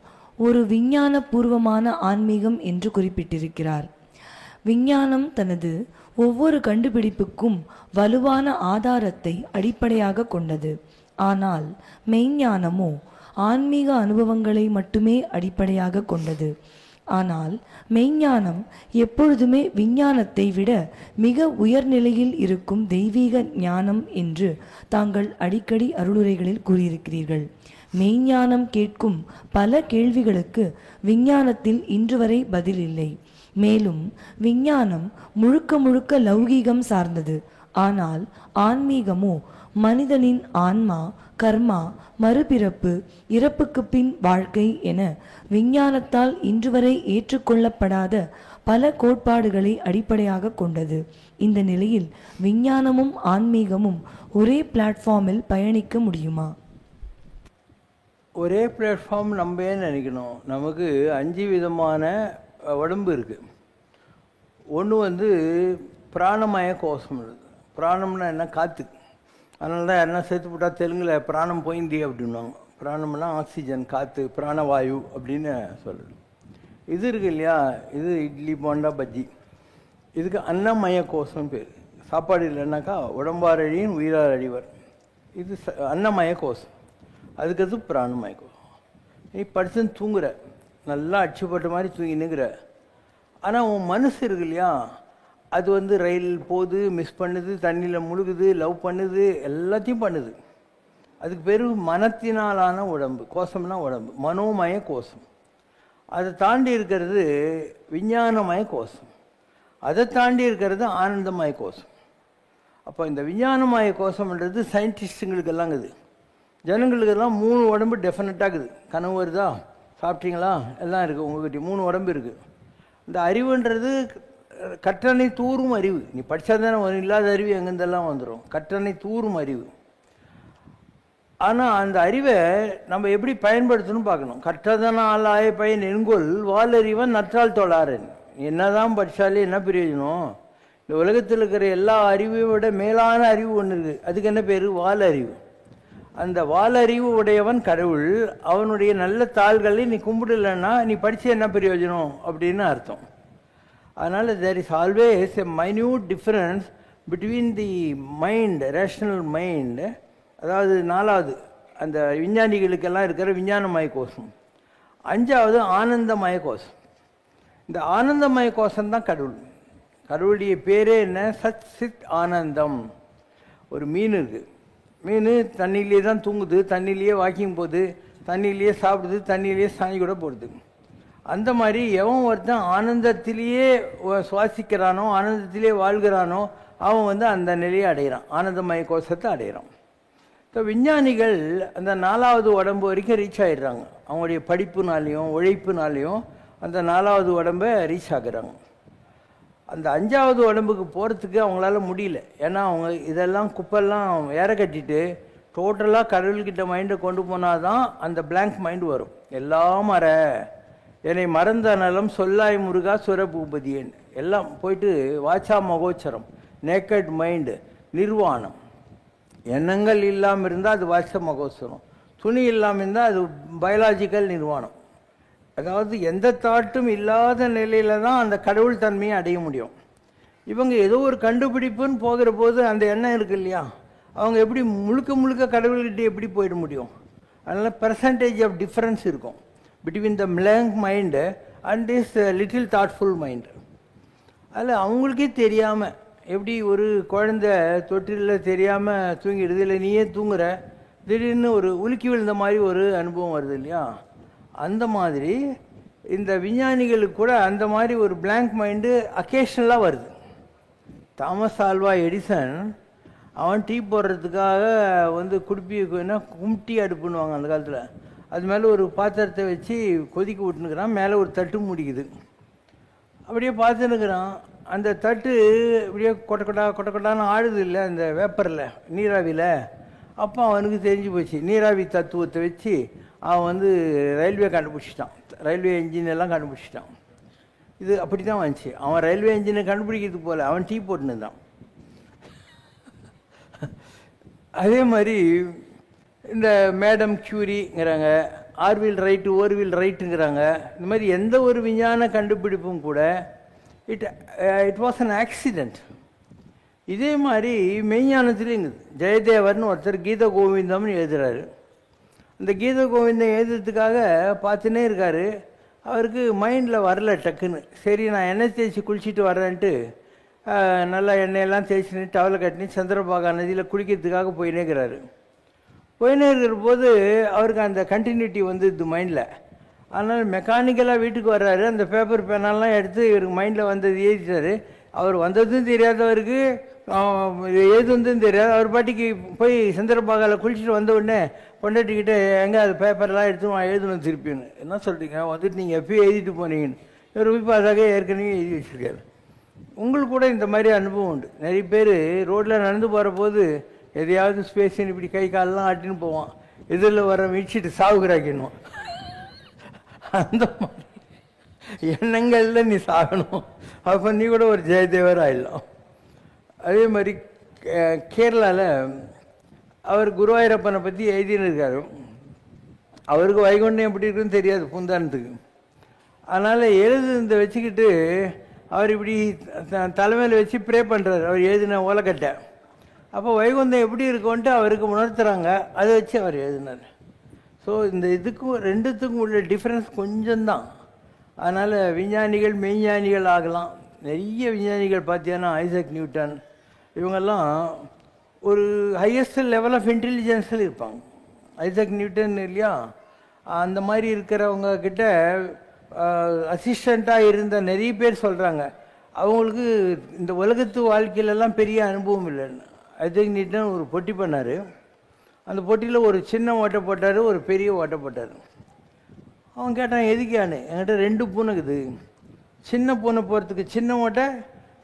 ஒரு விஞ்ஞான பூர்வமான ஆன்மீகம் என்று குறிப்பிட்டிருக்கிறார். விஞ்ஞானம் தனது ஒவ்வொரு கண்டுபிடிப்புக்கும் வலுவான ஆதாரத்தை அடிப்படையாக கொண்டது. ஆனால் மெய்ஞானமோ ஆன்மீக அனுபவங்களை மட்டுமே அடிப்படையாக கொண்டது. ஆனால் மெய்ஞானம் எப்பொழுதுமே விஞ்ஞானத்தை விட மிக உயர்நிலையில் இருக்கும் தெய்வீக ஞானம் என்று தாங்கள் அடிக்கடி அருளுரைகளில் கூறியிருக்கிறீர்கள். மெய்ஞானம் கேட்கும் பல கேள்விகளுக்கு விஞ்ஞானத்தில் இன்று வரை பதில் இல்லை. மேலும் விஞ்ஞானம் முழுக்க முழுக்க லௌகீகம் சார்ந்தது. ஆனால் ஆன்மீகமோ மனிதனின் ஆன்மா, கர்மா, மறுபிறப்பு, இறப்புக்கு பின் வாழ்க்கை என விஞ்ஞானத்தால் இன்று வரை ஏற்றுக்கொள்ளப்படாத பல கோட்பாடுகளை அடிப்படையாக கொண்டது. இந்த நிலையில் விஞ்ஞானமும் ஆன்மீகமும் ஒரே பிளாட்ஃபார்மில் பயணிக்க முடியுமா? ஒரே பிளாட்ஃபார்ம் நம்ம ஏன் நினைக்கணும்? நமக்கு 5 விதமான உடம்பு இருக்குது. ஒன்று பிராணமய கோஷம் இருக்குது. பிராணம்னா என்ன? காற்று. அதனால தான் யாருன்னா சேர்த்து போட்டால் தெலுங்கில் பிராணம் போயிந்தி அப்படின்வாங்க. பிராணம்னா ஆக்சிஜன், காற்று, பிராணவாயு அப்படின்னு சொல்லுது. இது இருக்கு இல்லையா, இது இட்லி, போண்டா, பஜ்ஜி. இதுக்கு அன்னமய கோஷம் பேர். சாப்பாடு இல்லைன்னாக்கா உடம்பார் அழியின் உயிரார் அழிவர். இது அன்னமய கோஷம். அதுக்கு அது பிராணமய கோஷம். நீ படிச்சுன்னு தூங்குற, நல்லா அச்சுப்பட்ட மாதிரி தூங்கினுங்கிற. ஆனால் உன் மனசு இருக்கு இல்லையா, அது ரயில் போகுது, மிஸ் பண்ணுது, தண்ணியில் முழுகுது, லவ் பண்ணுது, எல்லாத்தையும் பண்ணுது. அதுக்கு பேர் மனத்தினாலான உடம்பு. கோஷம்னா உடம்பு, மனோமய கோஷம். அதை தாண்டி இருக்கிறது விஞ்ஞானமய கோஷம். அதை தாண்டி இருக்கிறது ஆனந்தமய கோஷம். அப்போ இந்த விஞ்ஞானமய கோஷம்ன்றது சயின்டிஸ்ட்டுங்களுக்கெல்லாம் இருக்குது. ஜனங்களுக்கெல்லாம் 3 உடம்பு டெஃபினட்டாக இருக்குது. கனவு வருதா, சாப்பிட்டீங்களா, எல்லாம் இருக்குது. உங்கள்கிட்ட 3 உடம்பு இருக்குது. இந்த அறிவுன்றது கற்றனை தூரும் அறிவு. நீ படித்தா தானே வரும், இல்லாத அறிவு எங்கேருந்தெல்லாம் வந்துடும். கற்றனை தூரும் அறிவு. ஆனால் அந்த அறிவை நம்ம எப்படி பயன்படுத்தணும்னு பார்க்கணும். கற்றதனால் ஆய பயன் என்கொள் வாலறிவன் நற்றால் தொழாரன். என்னதான் படித்தாலே என்ன பிரயோஜனம்? இந்த உலகத்தில் இருக்கிற எல்லா அறிவையும் விட மேலான அறிவு ஒன்று இருக்குது. அதுக்கு என்ன பேர்? வாலறிவு. அந்த வாலறிவு உடையவன் கடவுள். அவனுடைய நல்ல தாள்களை நீ கும்பிடலைன்னா நீ படித்து என்ன பிரயோஜனம் அப்படின்னு அர்த்தம். அதனால் there is always a minute difference between the mind, rational mind. அதாவது 4வது அந்த விஞ்ஞானிகளுக்கெல்லாம் இருக்கிற விஞ்ஞானமய கோஷம். 5வது ஆனந்தமய கோஷம். இந்த ஆனந்தமய கோஷம்தான் கடவுள். கடவுளுடைய பேரே என்ன? சத் சித் ஆனந்தம். ஒரு மீன் இருக்குது. மீன் தண்ணியிலே தான் தூங்குது, தண்ணியிலேயே வாக்கிங் போகுது, தண்ணியிலேயே சாப்பிடுது, தண்ணியிலேயே சாணி கூட போடுது. அந்த மாதிரி எவன் ஒருத்தன் ஆனந்தத்திலேயே சுவாசிக்கிறானோ, ஆனந்தத்திலே வாழ்கிறானோ, அவன் அந்த நிலையை அடைகிறான், ஆனந்தமய கோஷத்தை அடைகிறான். இப்போ விஞ்ஞானிகள் அந்த 4வது உடம்பு வரைக்கும் ரீச் ஆகிடுறாங்க. அவங்களுடைய படிப்புனாலையும் உழைப்புனாலையும் அந்த 4வது உடம்பை ரீச் ஆகுறாங்க. அந்த 5வது உடம்புக்கு போகிறதுக்கு அவங்களால முடியல. ஏன்னா அவங்க இதெல்லாம் குப்பெல்லாம் ஏற கட்டிட்டு டோட்டலாக கடவுள்கிட்ட மைண்டை கொண்டு போனால் தான் அந்த பிளாங்க் மைண்டு வரும். எல்லாம் மற என்னை மறந்த நலம் சொல்லாய் முருகா சுரபூபதியன் எல்லாம் போயிட்டு வாச்சா மகோச்சரம், நேக்கட் மைண்டு, நிர்வாணம். எண்ணங்கள் இல்லாமல் இருந்தால் அது வாச்ச மகோச்சரம், துணி இல்லாமல் இருந்தால் அது பயாலாஜிக்கல் நிர்வாணம். அதாவது எந்த தாட்டும் இல்லாத நிலையில தான் அந்த கடவுள் தன்மையை அடைய முடியும். இவங்க ஏதோ ஒரு கண்டுபிடிப்புன்னு போகிற போது அந்த எண்ணம் இருக்கு இல்லையா, அவங்க எப்படி முழுக்க முழுக்க கடவுள்கிட்ட எப்படி போயிட முடியும்? அதனால் பெர்சன்டேஜ் ஆஃப் டிஃப்ரென்ஸ் இருக்கும் between the blank mind and this little thoughtful mind. அதில் அவங்களுக்கே தெரியாமல் எப்படி ஒரு குழந்தை தொட்டிலில் தெரியாமல் தூங்கிடுது, இல்லை நீயே தூங்குற, திடீர்னு ஒரு உலுக்கி விழுந்த மாதிரி ஒரு அனுபவம் வருது இல்லையா, அந்த மாதிரி இந்த விஞ்ஞானிகளுக்கு கூட அந்த மாதிரி ஒரு blank மைண்டு அக்கேஷனலாக வருது. தாமஸ் ஆல்வா எடிசன் அவன் டீ போடுறதுக்காக வந்து கும்டி அடுப்புன்னுவாங்க அந்த காலத்தில், அது மேலே ஒரு பாத்திரத்தை வச்சு கொதிக்க விட்டுனுக்கிறான், மேலே ஒரு தட்டு முடிக்குது. அப்படியே பார்த்துன்னுக்கிறான், அந்த தட்டு இப்படியே கொட்டக்கொட்டான்னு ஆடுது இல்லை அந்த வேப்பரில், நீராவியில். அப்போ அவனுக்கு தெரிஞ்சு போச்சு, நீராவி தத்துவத்தை வச்சு அவன் வந்து ரயில்வே கண்டுபிடிச்சிட்டான், ரயில்வே இன்ஜின் எல்லாம் கண்டுபிடிச்சிட்டான். இது அப்படி தான் வந்துச்சு. அவன் ரயில்வே இன்ஜினை கண்டுபிடிக்கிறது போல் அவன் டீ போட்டுன்னு இருந்தான். அதே மாதிரி இந்த மேடம் கியூரிங்கிறாங்க, ஆர்வில் ரைட்டு ஓர்வில் ரைட்டுங்கிறாங்க. இந்த மாதிரி எந்த ஒரு விஞ்ஞான கண்டுபிடிப்பும் கூட இட் வாஸ் அன் ஆக்சிடெண்ட். இதே மாதிரி மெய்ஞானத்துலேயும் ஜெயதேவர்னு ஒருத்தர் கீத கோவிந்தம்னு எழுதுகிறாரு. அந்த கீத கோவிந்தம் எழுதுறதுக்காக பார்த்துன்னே இருக்கார். அவருக்கு மைண்டில் வரல டக்குன்னு. சரி நான் எண்ணெய் தேய்ச்சி குளிச்சுட்டு வரேன்ட்டு நல்லா எண்ணெயெல்லாம் தேய்ச்சின்னு டவலை கட்டினி சந்திரபாகா நதியில் குளிக்கிறதுக்காக போயினே இருக்கிறாரு. போயினே இருக்கிற போது அவருக்கு அந்த கண்டினியூட்டி வந்து இது மைண்டில். அதனால் மெக்கானிக்கலாக வீட்டுக்கு வர்றாரு, அந்த பேப்பர் பேனெல்லாம் எடுத்து இவருக்கு மைண்டில் வந்தது எழுதிட்டாரு. அவர் வந்ததும் தெரியாதவருக்கு ஏது வந்துன்னு தெரியாது. அவர் பாட்டிக்கு போய் சந்திரபாகாவில் குளிச்சுட்டு வந்த உடனே பொண்டாட்டிக்கிட்ட எங்கே அது பேப்பர்லாம் எடுத்து எழுதணும் திருப்பின்னு. என்ன சொல்கிறீங்க, வந்துட்டு நீங்கள் எப்பயும் எழுதிட்டு போனீங்கன்னு. இவர் போய் பார்த்தாக்க ஏற்கனவே எழுதி வச்சுருக்காரு. உங்களுக்கு கூட இந்த மாதிரி அனுபவம் உண்டு. நிறைய பேர் ரோட்டில் நடந்து போகிற போது எதையாவது ஸ்பேஸின்னு இப்படி கை காலெலாம் ஆட்டின்னு போவான், எதிரில் வர மிச்சிட்டு சாவுகிறாக்கணும். அந்த மாதிரி எண்ணங்களில் நீ சாகணும், அப்போ நீ கூட ஒரு ஜெயதேவர் ஆயிடலாம். அதே மாதிரி கேரளாவில் அவர் குருவாயூரப்பனை பற்றி எழுதின்னு இருக்காரு. அவருக்கு வைகுண்டம் எப்படி இருக்குன்னு தெரியாது பூந்தானத்துக்கு. அதனால் எழுதுனதை வச்சுக்கிட்டு அவர் இப்படி தலைமையில் வச்சு ப்ரே பண்ணுறாரு, அவர் எழுதின ஓலைக்கட்டை. அப்போ வைகுண்டம் எப்படி இருக்கும்ன்ட்டு அவருக்கு உணர்த்துறாங்க, அதை வச்சு அவர் எழுதினார். ஸோ இந்த இதுக்கும் ரெண்டுத்துக்கும் உள்ள டிஃப்ரென்ஸ் கொஞ்சம்தான். அதனால் விஞ்ஞானிகள் மெய்ஞானிகள் ஆகலாம். நிறைய விஞ்ஞானிகள் பார்த்தீங்கன்னா ஐசக் நியூட்டன் இவங்கெல்லாம் ஒரு ஹையஸ்ட் லெவல் ஆஃப் இன்டெலிஜென்ஸில் இருப்பாங்க. ஐசக் நியூட்டன் இல்லையா, அந்த மாதிரி இருக்கிறவங்க கிட்ட அசிஸ்டண்ட்டாக இருந்த நிறைய பேர் சொல்கிறாங்க அவங்களுக்கு இந்த உலகத்து வாழ்க்கையிலலாம் பெரிய அனுபவம் இல்லைன்னு. ஐசக் நியூட்டன் ஒரு போட்டி பண்ணார். அந்த போட்டியில் ஒரு சின்ன ஓட்டை போட்டார், ஒரு பெரிய ஓட்டை போட்டார். அவன் கேட்டான் எதுக்கானு, என்கிட்ட 2 பூனை இருக்குது, சின்ன பூனை போகிறதுக்கு சின்ன ஓட்டை,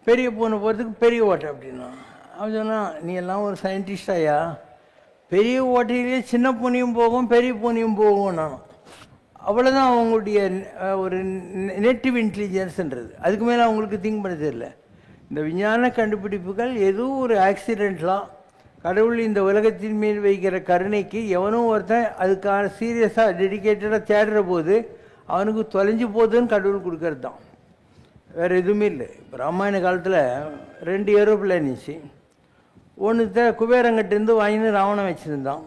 பெரிய பூனை போகிறதுக்கு பெரிய ஓட்டை அப்படின்னா. அவன் சொன்னான் நீ எல்லாம் ஒரு சயின்டிஸ்டாயா, பெரிய ஓட்டையிலேயே சின்ன பூனையும் போகும் பெரிய பூனையும் போகும். நான் அவ்வளோதான் அவங்களுடைய ஒரு நேட்டிவ் இன்டெலிஜென்ஸ்ன்றது. அதுக்கு மேலே அவங்களுக்கு திங்க் பண்ண தெரியல. இந்த விஞ்ஞான கண்டுபிடிப்புகள் ஏதோ ஒரு ஆக்சிடெண்ட்லாம் கடவுள் இந்த உலகத்தின் மேல் வைக்கிற கருணைக்கு எவனோ ஒருத்தன் அதுக்கான சீரியஸாக டெடிக்கேட்டடாக தேடுற போது அவனுக்கு தொலைஞ்சு போகுதுன்னு கடவுள் கொடுக்கறது தான், வேறு எதுவுமே இல்லை. இப்போ ராமாயண காலத்தில் 2 ஏரோப்ளேன் இருந்துச்சு. ஒன்றுத்த குபேரங்கிட்டேருந்து வாங்கின்னு ராவணன் வச்சுருந்தான்.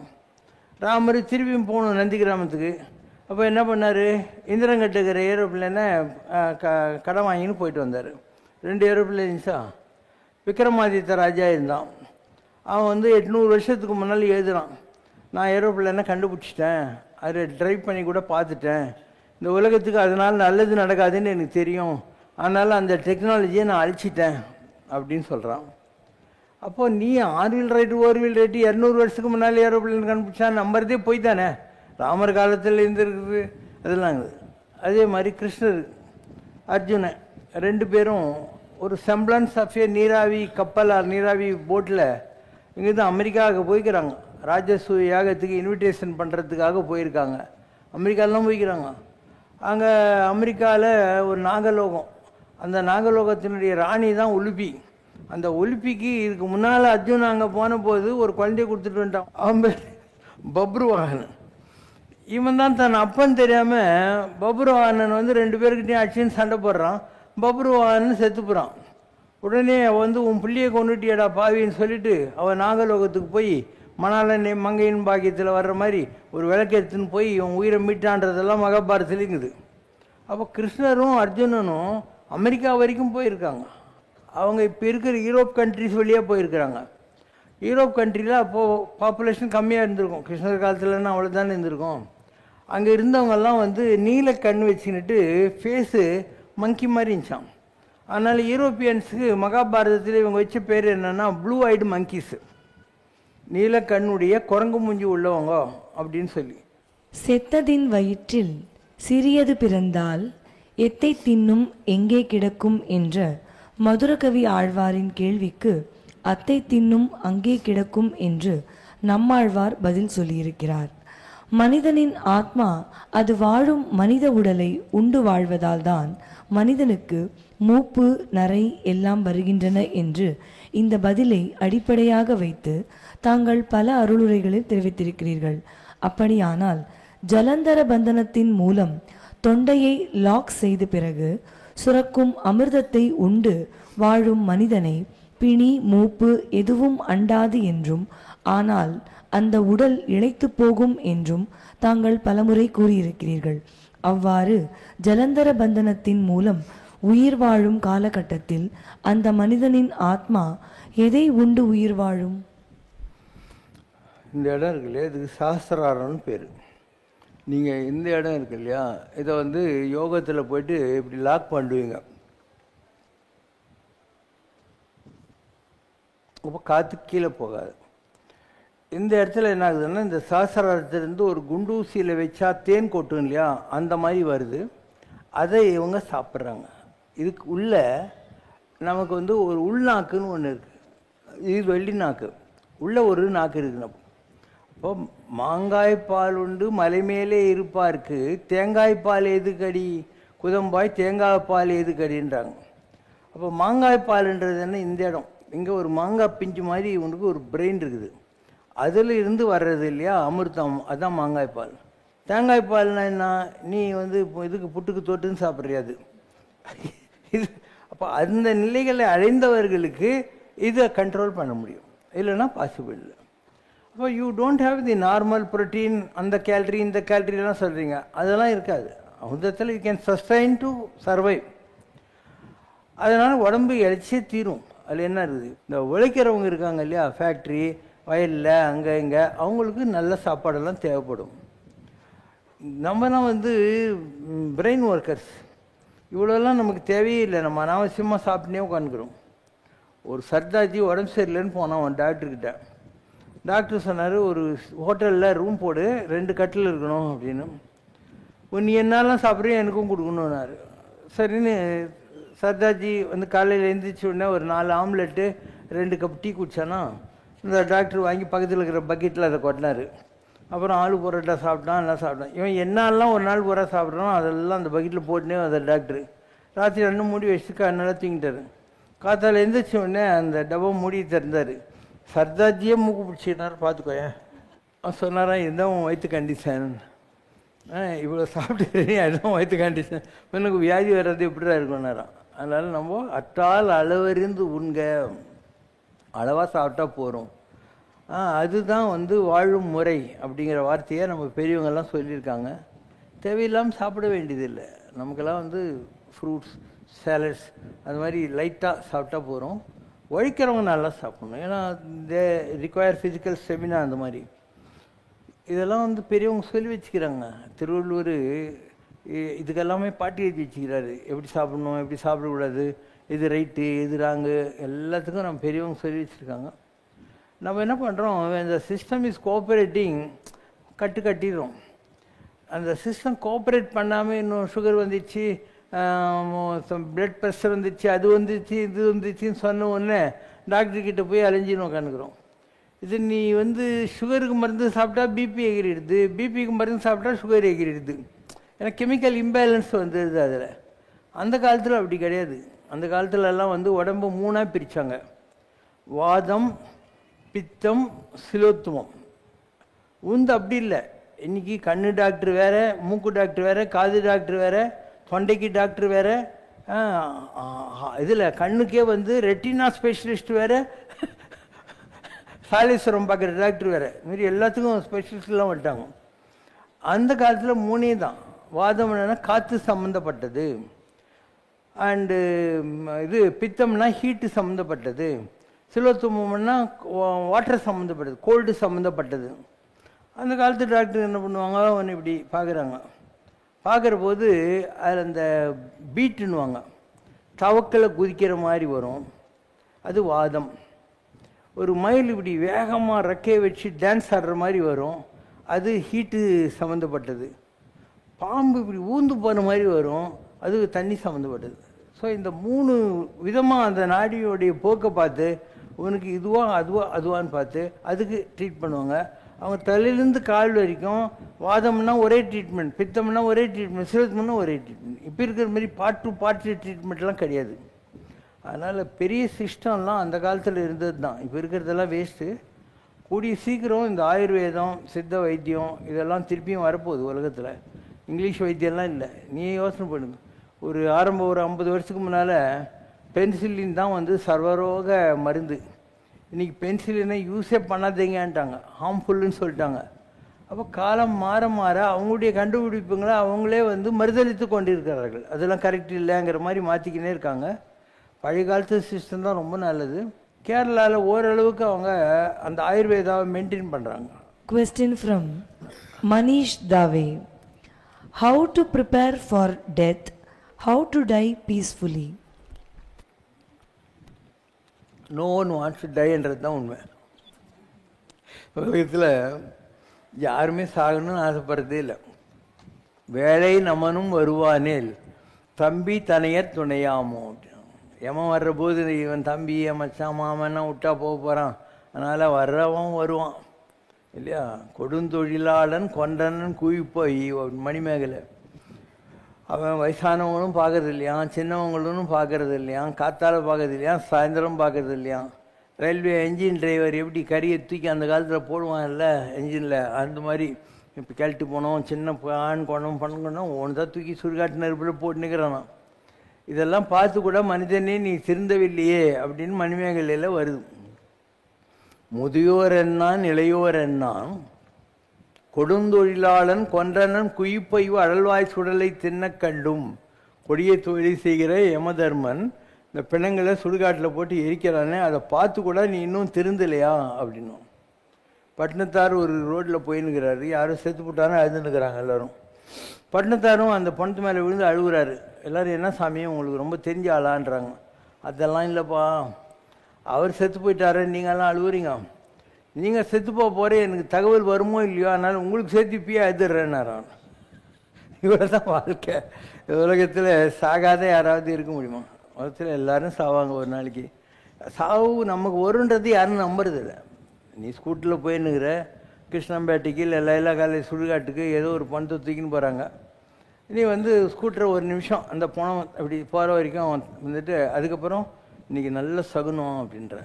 ராமர் திரும்பியும் போகணும் நந்தி கிராமத்துக்கு. அப்போ என்ன பண்ணார், இந்திரங்கட்டுக்கிற ஏரோப்ளேனை கடன் வாங்கின்னு போயிட்டு வந்தார். 2 ஏரோப்ளேன் இருந்துச்சா. விக்ரமாதித்த ராஜா இருந்தான். அவன் வந்து 800 வருஷத்துக்கு முன்னால் எழுதுறான், நான் ஏரோப்ளேனை கண்டுபிடிச்சிட்டேன், அதை ட்ரைவ் பண்ணி கூட பார்த்துட்டேன், இந்த உலகத்துக்கு அதனால் நல்லது நடக்காதுன்னு எனக்கு தெரியும், அதனால் அந்த டெக்னாலஜியை நான் அழிச்சிட்டேன் அப்படின்னு சொல்கிறான். அப்போது நீ 6 வீல் ரைட்டு 1 வீல் ரைட்டு 200 வருஷத்துக்கு முன்னால் ஏரோப்ளேன் கண்டுபிடிச்சா நம்புறதே போய் தானே. ராமர் காலத்தில் இருந்துருக்குது அதெல்லாம். அதே மாதிரி கிருஷ்ணர் அர்ஜுனன் 2 பேரும் ஒரு செம்பிளன்ஸ் ஆஃப் ஏ நீராவி கப்பல் நீராவி போட்டில் இங்கேருந்து அமெரிக்காவுக்கு போய்க்கிறாங்க. ராஜசூய யாகத்துக்கு இன்விடேஷன் பண்ணுறதுக்காக போயிருக்காங்க. அமெரிக்காலாம் போய்க்கிறாங்க. அங்கே அமெரிக்காவில் ஒரு நாகலோகம், அந்த நாகலோகத்தினுடைய ராணி தான் உலுப்பி. அந்த உலுப்பிக்கு இதுக்கு முன்னால் அர்ஜுன் அங்கே போன போது ஒரு குழந்தைய கொடுத்துட்டு வந்துட்டான். அவன் பேர் பப்ருவாகனன். இவன் தான் தன் அப்பன் தெரியாமல் பப்ருவாகனன் வந்து 2 பேருக்கிட்டையும் அடிச்சுன்னு சண்டை போடுறான். பப்ருவாகனன் செத்து போகிறான். உடனே வந்து உன் பிள்ளையை கொண்டுட்டியடா பாவின்னு சொல்லிட்டு அவன் நாகலோகத்துக்கு போய் மணாலனை மங்கையின் பாக்கியத்தில் வர்ற மாதிரி ஒரு விளக்கெடுத்துன்னு போய் இவன் உயிரை மீட்டான்றதெல்லாம் மகாபாரதத்தில் இருக்குது. அப்போ கிருஷ்ணரும் அர்ஜுனனும் அமெரிக்கா வரைக்கும் போயிருக்காங்க. அவங்க இப்போ இருக்கிற யூரோப் கண்ட்ரிஸ் வழியாக போயிருக்கிறாங்க. யூரோப் கண்ட்ரியில் அப்போது பாப்புலேஷன் கம்மியாக இருந்திருக்கும். கிருஷ்ணர் காலத்துலன்னா அவ்வளோதானே இருந்திருக்கும். அங்கே இருந்தவங்கெல்லாம் வந்து நீல கண் வச்சுக்கிட்டு ஃபேஸு மங்கி மாதிரி இருந்துச்சான். அதனால் யூரோப்பியன்ஸுக்கு மகாபாரதத்தில் இவங்க வச்ச பேர் என்னென்னா ப்ளூ ஐடு மங்கீஸு, நீல கண்ணுடைய குரங்கு மூஞ்சி உள்ளவங்க அப்படின்னு சொல்லி. செத்ததின் வயிற்றில் சிறியது பிறந்தால் எத்தை தின்னும் எங்கே கிடக்கும் என்ற மதுரகவி ஆழ்வாரின் கேள்விக்கு அத்தை தின்னும் அங்கே கிடக்கும் என்று நம்மாழ்வார் பதில் சொல்லியிருக்கிறார். மனிதனின் ஆத்மா அது வாழும் மனித உடலை உண்டு வாழ்வதால் தான் மனிதனுக்கு மூப்பு நரை எல்லாம் வருகின்றன என்று இந்த பதிலை அடிப்படையாக வைத்து தாங்கள் பல அருளுரைகளில் தெரிவித்திருக்கிறீர்கள். அப்படியானால் ஜலந்தர பந்தனத்தின் மூலம் தொண்டையை லாக் செய்த பிறகு சுரக்கும் அமிர்தத்தை உண்டு வாழும் மனிதனை பிணி மூப்பு எதுவும் அண்டாது என்றும், ஆனால் அந்த உடல் இளைத்து போகும் என்றும் தாங்கள் பலமுறை கூறியிருக்கிறீர்கள். அவ்வாறு ஜலந்தர பந்தனத்தின் மூலம் உயிர் வாழும் காலகட்டத்தில் அந்த மனிதனின் ஆத்மா எதை உண்டு உயிர் வாழும்? இந்த இடம் இருக்கு இல்லையா, இதுக்கு சாஸ்திராரம்னு பேர். நீங்கள் இந்த இடம் இருக்கு இல்லையா, இதை வந்து யோகத்தில் போயிட்டு இப்படி லாக் பண்ணுவீங்க. அப்போ காற்று கீழே போகாது. இந்த இடத்துல என்ன ஆகுதுன்னா, இந்த சாஸ்திராரத்திலிருந்து ஒரு குண்டூசியில் வச்சா தேன் கொட்டும் இல்லையா, அந்த மாதிரி வருது. அதை இவங்க சாப்பிட்றாங்க. இதுக்கு உள்ள நமக்கு வந்து ஒரு உள்நாக்குன்னு ஒன்று இருக்குது. இது வெள்ளி நாக்கு, உள்ள ஒரு நாக்கு இருக்குது. அப்போ மாங்காய் பால் உண்டு மலை மேலே இருப்பாருக்கு தேங்காய் பால் எதுக்கடி குதம்பாய் தேங்காய் பால் எதுக்கடின்றாங்க. அப்போ மாங்காய் பால்ன்றது என்ன, இந்த இடம் இங்கே ஒரு மாங்காய் பிஞ்சு மாதிரி உனக்கு ஒரு பிரெயின் இருக்குது, அதில் இருந்து வர்றது இல்லையா அமிர்தம், அதுதான் மாங்காய் பால். தேங்காய் பால்னா என்ன, நீ வந்து இப்போ இதுக்கு புட்டுக்கு தொட்டுன்னு சாப்பிட்றியாது இது. அப்போ அந்த நிலைகளை அடைந்தவர்களுக்கு இதை கண்ட்ரோல் பண்ண முடியும், இல்லைன்னா பாசிபிள் இல்லை. அப்போ you don't have the normal protein, அந்த கேலரி இந்த கேலரிலாம் சொல்கிறீங்க, அதெல்லாம் இருக்காது. அமிர்தத்தில் you can sustain to survive. அதனால் உடம்பு இழைச்சே தீரும். அதில் என்ன இருக்குது, இந்த உழைக்கிறவங்க இருக்காங்க இல்லையா, ஃபேக்ட்ரி வயலில் அங்கே இங்கே, அவங்களுக்கு நல்ல சாப்பாடெல்லாம் தேவைப்படும். நம்மலாம் வந்து பிரெயின் ஒர்க்கர்ஸ், இவ்வளோலாம் நமக்கு தேவையே இல்லை. நம்ம அனாவசியமாக சாப்பிட்னே உட்காந்துக்கிறோம். ஒரு சர்தாஜி உடம்பு சரியில்லைன்னு போனான் அவன் டாக்டர்கிட்ட. டாக்டர் சொன்னார், ஒரு ஹோட்டலில் ரூம் போடு, 2 கட்டில் இருக்கணும் அப்படின்னு. நீ என்னெல்லாம் சாப்பிட்றியோ எனக்கும் கொடுக்கணுன்னாரு. சரின்னு சர்தாஜி வந்து காலையில் எழுந்திரிச்ச உடனே ஒரு 4 ஆம்லெட்டு 2 கப் டீ குடித்தானா, இந்த டாக்டர் வாங்கி பக்கத்தில் இருக்கிற பக்கெட்டில் அதை கொட்டினார். அப்புறம் ஆலு பரோட்டா சாப்பிட்டான், எல்லாம் சாப்பிட்டான். இவன் என்னெல்லாம் ஒரு நாள் பூரா சாப்பிட்றானோ அதெல்லாம் அந்த பக்கெட்டில் போட்டுனே அந்த டாக்டரு ராத்திரி 2 மூடி வச்சுட்டு அதனால தூங்கிட்டார். காத்தால் எழுந்திரிச்ச உடனே அந்த டப்பா மூடி திறந்தார். சர்தாஜியே மூக்கு பிடிச்சிட்டார், பார்த்துக்கோயேன். அவன் சொன்னாரான், இதுதான் உன் வயிற்று கண்டிஷன், இவ்வளோ சாப்பிட்டு அதுதான் வயிற்று கண்டிஷன், எனக்கு வியாதி வர்றது எப்படிதான் இருக்குன்னாரான். அதனால் நம்ம அட்டால் அளவறிந்து உண்க, அளவாக சாப்பிட்டா போகிறோம். அதுதான் வந்து வாழும் முறை அப்படிங்கிற வார்த்தையை நம்ம பெரியவங்கெல்லாம் சொல்லியிருக்காங்க. தேவையில்லாமல் சாப்பிட வேண்டியதில்லை. நமக்கெல்லாம் வந்து ஃப்ரூட்ஸ் சேலட்ஸ் அது மாதிரி லைட்டாக சாப்பிட்டா போகிறோம். உழைக்கிறவங்க நல்லா சாப்பிடணும், ஏன்னா தே ரிக்வயர் ஃபிசிக்கல் ஸ்டெமினா. அந்த மாதிரி இதெல்லாம் வந்து பெரியவங்க சொல்லி வச்சுக்கிறாங்க. திருவள்ளுவர் இதுக்கெல்லாமே பாட்டி எழுதி வச்சுக்கிறாரு, எப்படி சாப்பிடணும் எப்படி சாப்பிடக்கூடாது, எது ரைட்டு எது ராங்கு, எல்லாத்துக்கும் நம்ம பெரியவங்க சொல்லி வச்சுருக்காங்க. நம்ம என்ன பண்ணுறோம், இந்த சிஸ்டம் இஸ் கோஆப்ரேட்டிங் கட்டிடுறோம். அந்த சிஸ்டம் கோஆப்ரேட் பண்ணாமல் இன்னும் சுகர் வந்துச்சு பிளட் ப்ரெஷர் வந்துச்சு, அது வந்துச்சு, இது வந்துச்சுன்னு சொன்ன உடனே டாக்டர்கிட்ட போய் அலைஞ்சின்னு உட்காந்துக்கிறோம். இது நீ வந்து சுகருக்கு மருந்து சாப்பிட்டா பிபி எகிரிடுது, பிபிக்கு மருந்து சாப்பிட்டா சுகர் எகிரிடுது. ஏன்னா கெமிக்கல் இம்பேலன்ஸ் வந்துடுது அதில். அந்த காலத்தில் அப்படி கிடையாது. அந்த காலத்துலலாம் வந்து உடம்பு 3ஆக பிரித்தாங்க. வாதம், பித்தம், சிலோத்துவம். அப்படி இல்லை. இன்றைக்கி கண்ணு டாக்டர் வேறு, மூக்கு டாக்டர் வேறு, காது டாக்டர் வேறு, தொண்டைக்கு டாக்டர் வேறு, இதில் கண்ணுக்கே வந்து ரெட்டினா ஸ்பெஷலிஸ்ட் வேறு, சாலேஸ்வரம் பார்க்குற டாக்டர் வேறு, இதுமாரி எல்லாத்துக்கும் ஸ்பெஷலிஸ்ட்லாம் வந்துட்டாங்க. அந்த காலத்தில் 3 தான். வாதம் என்னென்னா காற்று சம்மந்தப்பட்டது, அண்டு இது பித்தம்னா ஹீட்டு சம்மந்தப்பட்டது, சிலோத்துவம்னா வாட்டர் சம்மந்தப்பட்டது, கோல்டு சம்மந்தப்பட்டது. அந்த காலத்து டாக்டர் என்ன பண்ணுவாங்க, ஒன்று இப்படி பார்க்குறாங்க. பார்க்குற போது அதில் அந்த பீட்டுன்னுவாங்க, தவக்கலை குதிக்கிற மாதிரி வரும், அது வாதம். ஒரு மயில் இப்படி வேகமாக ரெக்கையை வச்சு டான்ஸ் ஆடுற மாதிரி வரும், அது ஹீட்டு சம்மந்தப்பட்டது. பாம்பு இப்படி ஊந்து போகிற மாதிரி வரும், அது தண்ணி சம்மந்தப்பட்டது. ஸோ இந்த 3 விதமாக அந்த நாடியோடைய போக்கை பார்த்து உனக்கு இதுவா அதுவான்னு பார்த்து அதுக்கு ட்ரீட் பண்ணுவாங்க. அவங்க தலையிலேருந்து கால் வரைக்கும் வாதம்னா ஒரே ட்ரீட்மெண்ட், பித்தம்னா ஒரே ட்ரீட்மெண்ட், சிலத்தும்னா ஒரே ட்ரீட்மெண்ட். இப்போ இருக்கிற மாதிரி பார்ட் ட்ரீட்மெண்ட்லாம் கிடையாது. அதனால் பெரிய சிஸ்டம்லாம் அந்த காலத்தில் இருந்தது தான். இப்போ இருக்கிறதெல்லாம் வேஸ்ட்டு. கூடிய சீக்கிரம் இந்த ஆயுர்வேதம், சித்த வைத்தியம் இதெல்லாம் திருப்பியும் வரப்போகுது உலகத்தில். இங்கிலீஷ் வைத்தியம்லாம் இல்லை. நீ யோசனை பண்ணுங்க. ஒரு 50 வருஷத்துக்கு முன்னால் பென்சிலின் தான் வந்து சர்வரோக மருந்து. இன்றைக்கி பென்சிலினை யூஸே பண்ணாதீங்கன்ட்டாங்க, ஹார்ம்ஃபுல்லுன்னு சொல்லிட்டாங்க. அப்போ காலம் மாற மாற அவங்களுடைய கண்டுபிடிப்புங்களை அவங்களே வந்து மறுதளித்து கொண்டிருக்கிறார்கள். அதெல்லாம் கரெக்ட் இல்லைங்கிற மாதிரி மாற்றிக்கினே இருக்காங்க. பழைய காலத்து சிஸ்டம் தான் ரொம்ப நல்லது. கேரளாவில் ஓரளவுக்கு அவங்க அந்த ஆயுர்வேதாவை மெயின்டைன் பண்ணுறாங்க. Question from Manish Dave. How to prepare for death? How to die peacefully? No one wants to die-ன்றது தான் உண்மை. உலகத்தில் யாருமே சாகணும்னு ஆசைப்படுறதே இல்லை. வேலை நமனும் வருவானேல் தம்பி தனையர் துணையாமோ. எமன் வர்ற போது இவன் தம்பி மச்சான் மாமன்னா விட்டா போக போகிறான், அதனால் வர்றவன் வருவான் இல்லையா. கொடுந்தொழிலாளன் கொண்டனன் குவிப்போய் மணிமேகலை. அவன் வயசானவங்களும் பார்க்கறது இல்லையா, சின்னவங்களும் பார்க்கறது இல்லையா, காத்தால பார்க்கறது இல்லையா, சாயந்தரம் பார்க்கறது இல்லையா. ரயில்வே என்ஜின் டிரைவர் எப்படி கறியை தூக்கி அந்த காலத்தில் போடுவான்ல என்ஜினில், அந்த மாதிரி இப்போ கழட்டு போனோம், சின்ன ஆண் கொண்டோம் பண்ணணும், ஒன்று தான் தூக்கி சுடுகாட்டு நெருப்பில் போட்டு நிற்கிறான். இதெல்லாம் பார்த்து கூட மனிதனே நீ திருந்தவில்லையே அப்படின்னு மணிமேகலையில் வருது. முதியோர் என்னான் இளையோர் என்னான் கொடுந்தொழிலாளன் கொன்றனன் குயிப்பைவு அழல்வாய் சுடலை தின்ன கண்டும் கொடிய தொழில் செய்கிற யமதர்மன் இந்த பிணங்களை சுடுகாட்டில் போட்டு எரிக்கிறானே, அதை பார்த்து கூட நீ இன்னும் திருந்தலையா அப்படின்னும். பட்டினத்தார் ஒரு ரோட்டில் போயின்னுக்கிறாரு, யாரும் செத்து போட்டாலும் அழுதுன்னுக்கிறாங்க எல்லோரும். பட்டினத்தாரும் அந்த பணத்து மேலே விழுந்து அழுகுறாரு. எல்லோரும் என்ன சாமி உங்களுக்கு ரொம்ப தெரிஞ்ச ஆளான்றாங்க. அதெல்லாம் இல்லைப்பா, அவர் செத்து போயிட்டாரு, நீங்கள்லாம் அழுகுறீங்க, நீங்கள் செத்து போகிறே எனக்கு தகவல் வருமோ இல்லையோ, அதனால் உங்களுக்கு சேர்த்துப்பியே அழுதுறேன்னாரான். இவ்வளோ தான் வாழ்க்கை. உலகத்தில் சாகாத யாராவது இருக்க முடியுமா? உலகத்தில் எல்லோரும் சாவாங்க ஒரு நாளைக்கு. சாவு நமக்கு வருன்றது யாரும் நம்புறதில்லை. நீ ஸ்கூட்டரில் போயின்னுக்கிற கிருஷ்ணம்பேட்டைக்கு இல்லை லைலா காலேஜ் சுடுகாட்டுக்கு ஏதோ ஒரு பணத்தை தூக்கின்னு போகிறாங்க. நீ வந்து ஸ்கூட்டரை ஒரு நிமிஷம் அந்த பணம் அப்படி போகிற வரைக்கும் வந்துட்டு அதுக்கப்புறம் இன்றைக்கி நல்ல சகுனம் அப்படின்ற.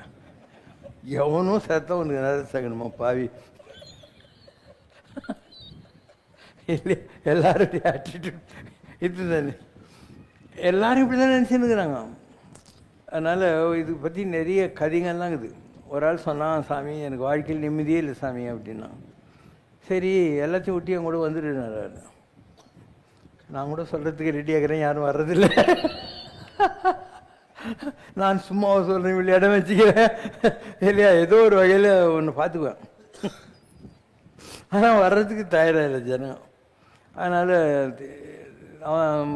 எவனும் சேர்த்தா உனக்கு நல்ல சகுனமா பாவி இல்லை. எல்லாருடைய ஆட்டிடியூட் இது தானே, எல்லாரும் இப்படி தான் நினச்சின்னுக்குறாங்க. அதனால் இது பற்றி நிறைய கதைகள்லாம் இருக்குது. ஒரு ஆள் சொன்னான், சாமி எனக்கு வாழ்க்கையில் நிம்மதியே இல்லை சாமி அப்படின்னா. சரி எல்லாத்தையும் ஒட்டி என் கூட வந்துடுனாரு. நான் கூட சொல்கிறதுக்கு ரெடி ஆகிறேன், யாரும் வர்றதில்லை. நான் சும்மாவை சொல்கிறேன், விளையாட வச்சுக்கிறேன் இல்லையா, ஏதோ ஒரு வகையில் ஒன்று பார்த்துக்குவேன். ஆனால் வர்றதுக்கு தயாராக இல்லை ஜனம். அதனால் அவன்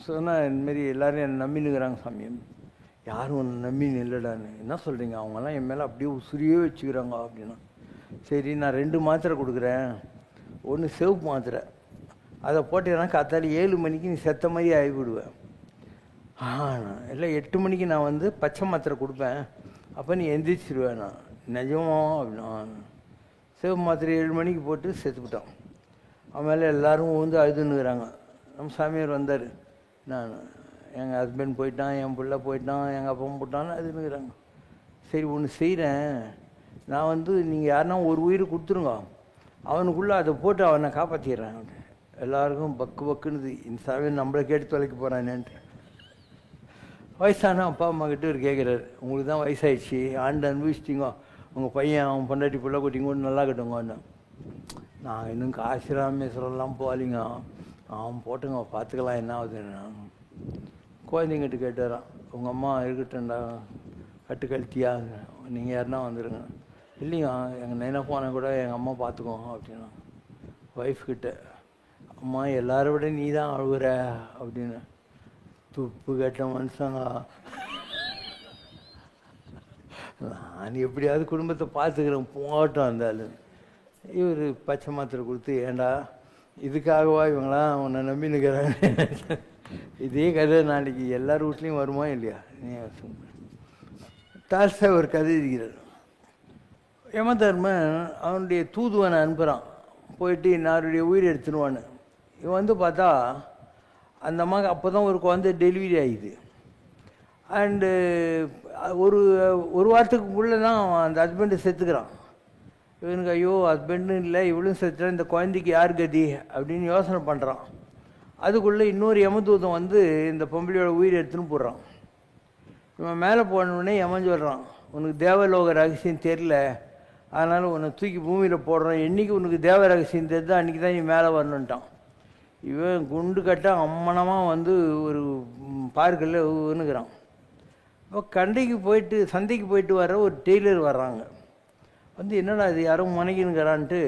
சொன்னால் இந்தமாரி எல்லோரும் என்னை நம்பினுக்கிறாங்க சாமி. யாரும் ஒன்று நம்பின்னு இல்லைடான்னு. என்ன சொல்கிறீங்க, அவங்கெல்லாம் என் மேலே அப்படியே உசுரியே வச்சுக்கிறாங்க அப்படின்னா. சரி நான் 2 மாத்திரை கொடுக்குறேன். ஒன்று சிவப்பு மாத்திரை, அதை போட்டேன்னா காத்தால 7 மணிக்கு நீ செத்த மாதிரி ஆகிவிடுவேன். இல்லை 8 மணிக்கு நான் வந்து பச்சை மாத்திரை கொடுப்பேன், அப்போ நீ எந்திரிச்சிருவேன். நான் நிஜமா அப்படின்னா சிவப்பு மாத்திரை 7 மணிக்கு போட்டு செத்துக்கிட்டான். அவன் எல்லோரும் வந்து அழுதுன்னுக்குறாங்க. நம்ம சாமியார் வந்தார், நான் எங்கள் ஹஸ்பண்ட் போயிட்டான், என் பிள்ளை போயிட்டான், எங்கள் அப்பா போட்டான்னு அழுதுன்னுக்குறாங்க. சரி ஒன்று செய்கிறேன், நான் வந்து நீங்கள் யாருன்னா ஒரு உயிர் கொடுத்துருங்க, அவனுக்குள்ளே அதை போட்டு அவனை காப்பாற்றிடுறேன். எல்லாருக்கும் பக்கு பக்குன்னு இந்த சாமியார் நம்மளை கேட்டு தொலைக்க போகிறானேன்ட்டு. வயசான அப்பா அம்மா கிட்ட இவர் கேட்குறாரு, உங்களுக்கு தான் வயசாகிடுச்சு, ஆண்டு அனுபவிச்சிட்டிங்க, உங்கள் பையன் அவன் பொண்டாட்டி பிள்ளை குட்டிங்க நல்லா கட்டுங்க. நான் இன்னும் காசு ராமேஸ்வரம்லாம் போகலிங்க, அவன் போட்டுங்க பார்த்துக்கலாம் என்ன ஆகுதுன்னு. குழந்தைங்கிட்ட கேட்டாரான், உங்கள் அம்மா இருக்கட்டும்டா கட்டு கழட்டியா, நீங்கள் யாருன்னா வந்துடுங்க. இல்லைங்க எங்கள் நைனா போனால் கூட எங்கள் அம்மா பார்த்துக்கோங்க அப்படின்னா. ஒய்ஃப்கிட்ட, அம்மா எல்லாரை விட நீ தான் அழுகுற அப்படின்னு. துப்பு கட்ட மனுஷங்க, நான் எப்படியாவது குடும்பத்தை பார்த்துக்கிறேன் போகட்டும் இருந்தாலும். இவர் பச்சை மாத்திரை கொடுத்து, ஏண்டா இதுக்காகவா இவங்களாம் உன்னை நம்பி நிற்கிறாங்க. இதே கதை நாளைக்கு எல்லார் வீட்லேயும் வருமா இல்லையா? நீ டால்ஸ்டாய் ஒரு கதை இருக்கிறார். யமதர்மன் அவனுடைய தூதுவனை அனுப்புகிறான், போயிட்டு இன்னாருடைய உயிர் எடுத்துடுவான்னு. இவன் வந்து பார்த்தா அந்த அம்மாவுக்கு அப்போ தான் ஒரு குழந்தை டெலிவரி ஆகிடுது. அண்டு ஒரு வாரத்துக்குள்ளே தான் அவன் அந்த ஹஸ்பண்டை செத்துக்கிறான். இவனுக்கு ஐயோ ஹஸ்பண்டும் இல்லை, இவளும் செத்துறா, இந்த குழந்தைக்கு யார் கதி அப்படின்னு யோசனை பண்ணுறான். அதுக்குள்ளே இன்னொரு யமதூதம் வந்து இந்த பொம்பளையோட உயிர் எடுத்துன்னு போடுறான். இவன் மேலே போனவுடனே யமன் சொல்கிறான், உனக்கு தேவலோக ரகசியம் தெரில, அதனால் உன்னை தூக்கி பூமியில் போடுறான், என்றைக்கு உனக்கு தேவ ரகசியம் தெரிஞ்சா அன்றைக்கி தான் நீ மேலே வரணுன்ட்டான். இவன் குண்டு கட்ட அம்மனமாக வந்து ஒரு பார்க்கில் ஒன்றுக்கிறான். இப்போ சந்தைக்கு போயிட்டு வர ஒரு டெய்லர் வர்றாங்க. வந்து என்னடா இது யாரும் முனைக்கினுக்கிறான்ட்டு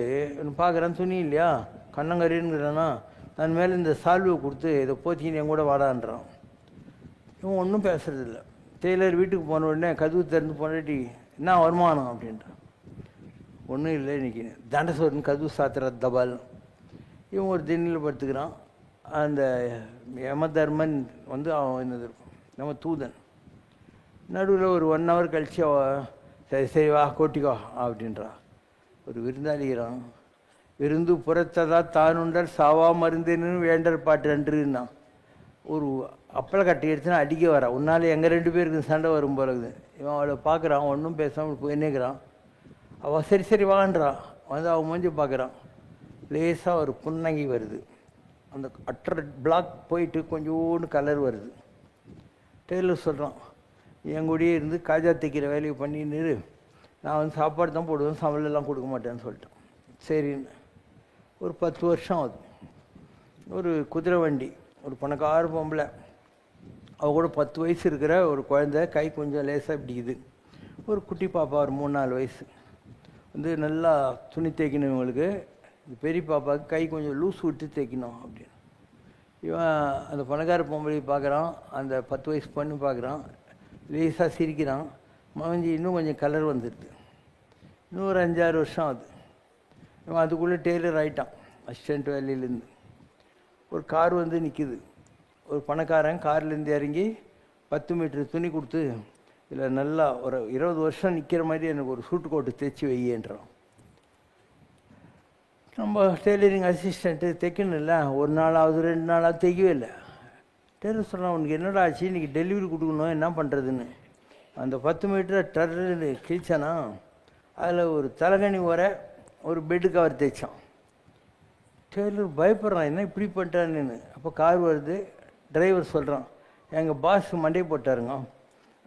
பார்க்குறான், துணி இல்லையா கண்ணங்கரின்னுக்கிறானா, தன் மேலே இந்த சால்வை கொடுத்து இதை போத்தின்னு என் கூட வாடான்றான். இவன் ஒன்றும் பேசுறதில்ல. டெய்லர் வீட்டுக்கு போன உடனே கதவு திறந்து போனாட்டி என்ன வருமானம் அப்படின்றான். ஒன்றும் இல்லை இன்னைக்கு தண்டசோரன் கதவு சாத்துற தபால். இவன் ஒரு திண்ணில் படுத்துக்கிறான். அந்த யமதர்மன் வந்து அவன் என்னது நம்ம தூதன் நடுவில் ஒரு 1 hour கழிச்சு சரி சரி வா கோட்டிக்கோ அப்படின்றான். ஒரு விருந்தாளிக்கிறான். விருந்து புறத்ததா தானுண்டர் சாவா மருந்துன்னு வேண்டர் பாட்டு அன்றுன்னா ஒரு அப்பளை கட்டி எடுத்துன்னா அடிக்க வரா. உன்னால எங்கள் 2 பேருக்கு சண்டை வரும் போலகுது. இவன் அவளை பார்க்குறான், ஒன்றும் பேசாமல் போயின்னேக்கிறான். அவள் சரி சரி வான்றான். வந்து அவன் மூஞ்சி பார்க்குறான், லேசாக ஒரு புன்னங்கி வருது. அந்த அட்டர் பிளாக் போயிட்டு கொஞ்சோண்டு கலர் வருது. டெய்லர் சொல்கிறான், என் கூடயே இருந்து காஜா தைக்கிற வேலையை பண்ணின்னு, நான் வந்து சாப்பாடு தான் போடுவேன், சமையலெல்லாம் கொடுக்க மாட்டேன்னு சொல்லிட்டேன். சரின்னு ஒரு 10 வருஷம் ஆகுது. ஒரு குதிரை வண்டி, ஒரு பணக்கார பொம்பளை, அவள் கூட 10 வயசு இருக்கிற ஒரு குழந்தை, கை கொஞ்சம் லேசாக பிடிக்குது. ஒரு குட்டி பாப்பா ஒரு 3-4 வயசு. வந்து நல்லா துணி தைக்கணும் இவங்களுக்கு. இந்த பெரிய பாப்பாவுக்கு கை கொஞ்சம் லூஸ் விட்டு தைக்கணும் அப்படின்னு. இவன் அந்த பணக்கார பொம்பளை பார்க்குறான், அந்த 10 வயசு பொண்ணு பார்க்குறான், லேசாக சிரிக்கிறான். மகஞ்சி இன்னும் கொஞ்சம் கலர் வந்துடுது. இன்னும் ஒரு 5-6 வருஷம் ஆகுது. இவன் அதுக்குள்ளே டெய்லர் ஆகிட்டான், அசிஸ்டண்ட் வேலையிலேருந்து. ஒரு கார் வந்து நிற்கிது. ஒரு பணக்காரன் கார்லேருந்து இறங்கி 10 மீட்டர் துணி கொடுத்து, இதில் நல்லா ஒரு 20 வருஷம் நிற்கிற மாதிரி எனக்கு ஒரு சூட்டு கோட்டு தைச்சி வையேன்றான். நம்ம டெய்லரிங் அசிஸ்டண்ட்டு தைக்கணும் இல்லை, 1 நாளாவது 2 நாளாவது தைக்கவே இல்லை. டெய்லர் சொல்கிறான், உனக்கு என்னடா ஆச்சு, இன்றைக்கி டெலிவரி கொடுக்கணும், என்ன பண்ணுறதுன்னு. அந்த 10 மீட்டரை டர்ன்னு கிழிச்சானா, அதில் ஒரு தலைகணி வர ஒரு பெட்டு கவர் தைச்சான். டெய்லர் பயப்படுறான், என்ன இப்படி பண்ணிட்டான்னு. அப்போ கார் வருது. டிரைவர் சொல்கிறான், எங்கள் பாஸ் மண்டையை போட்டாருங்க,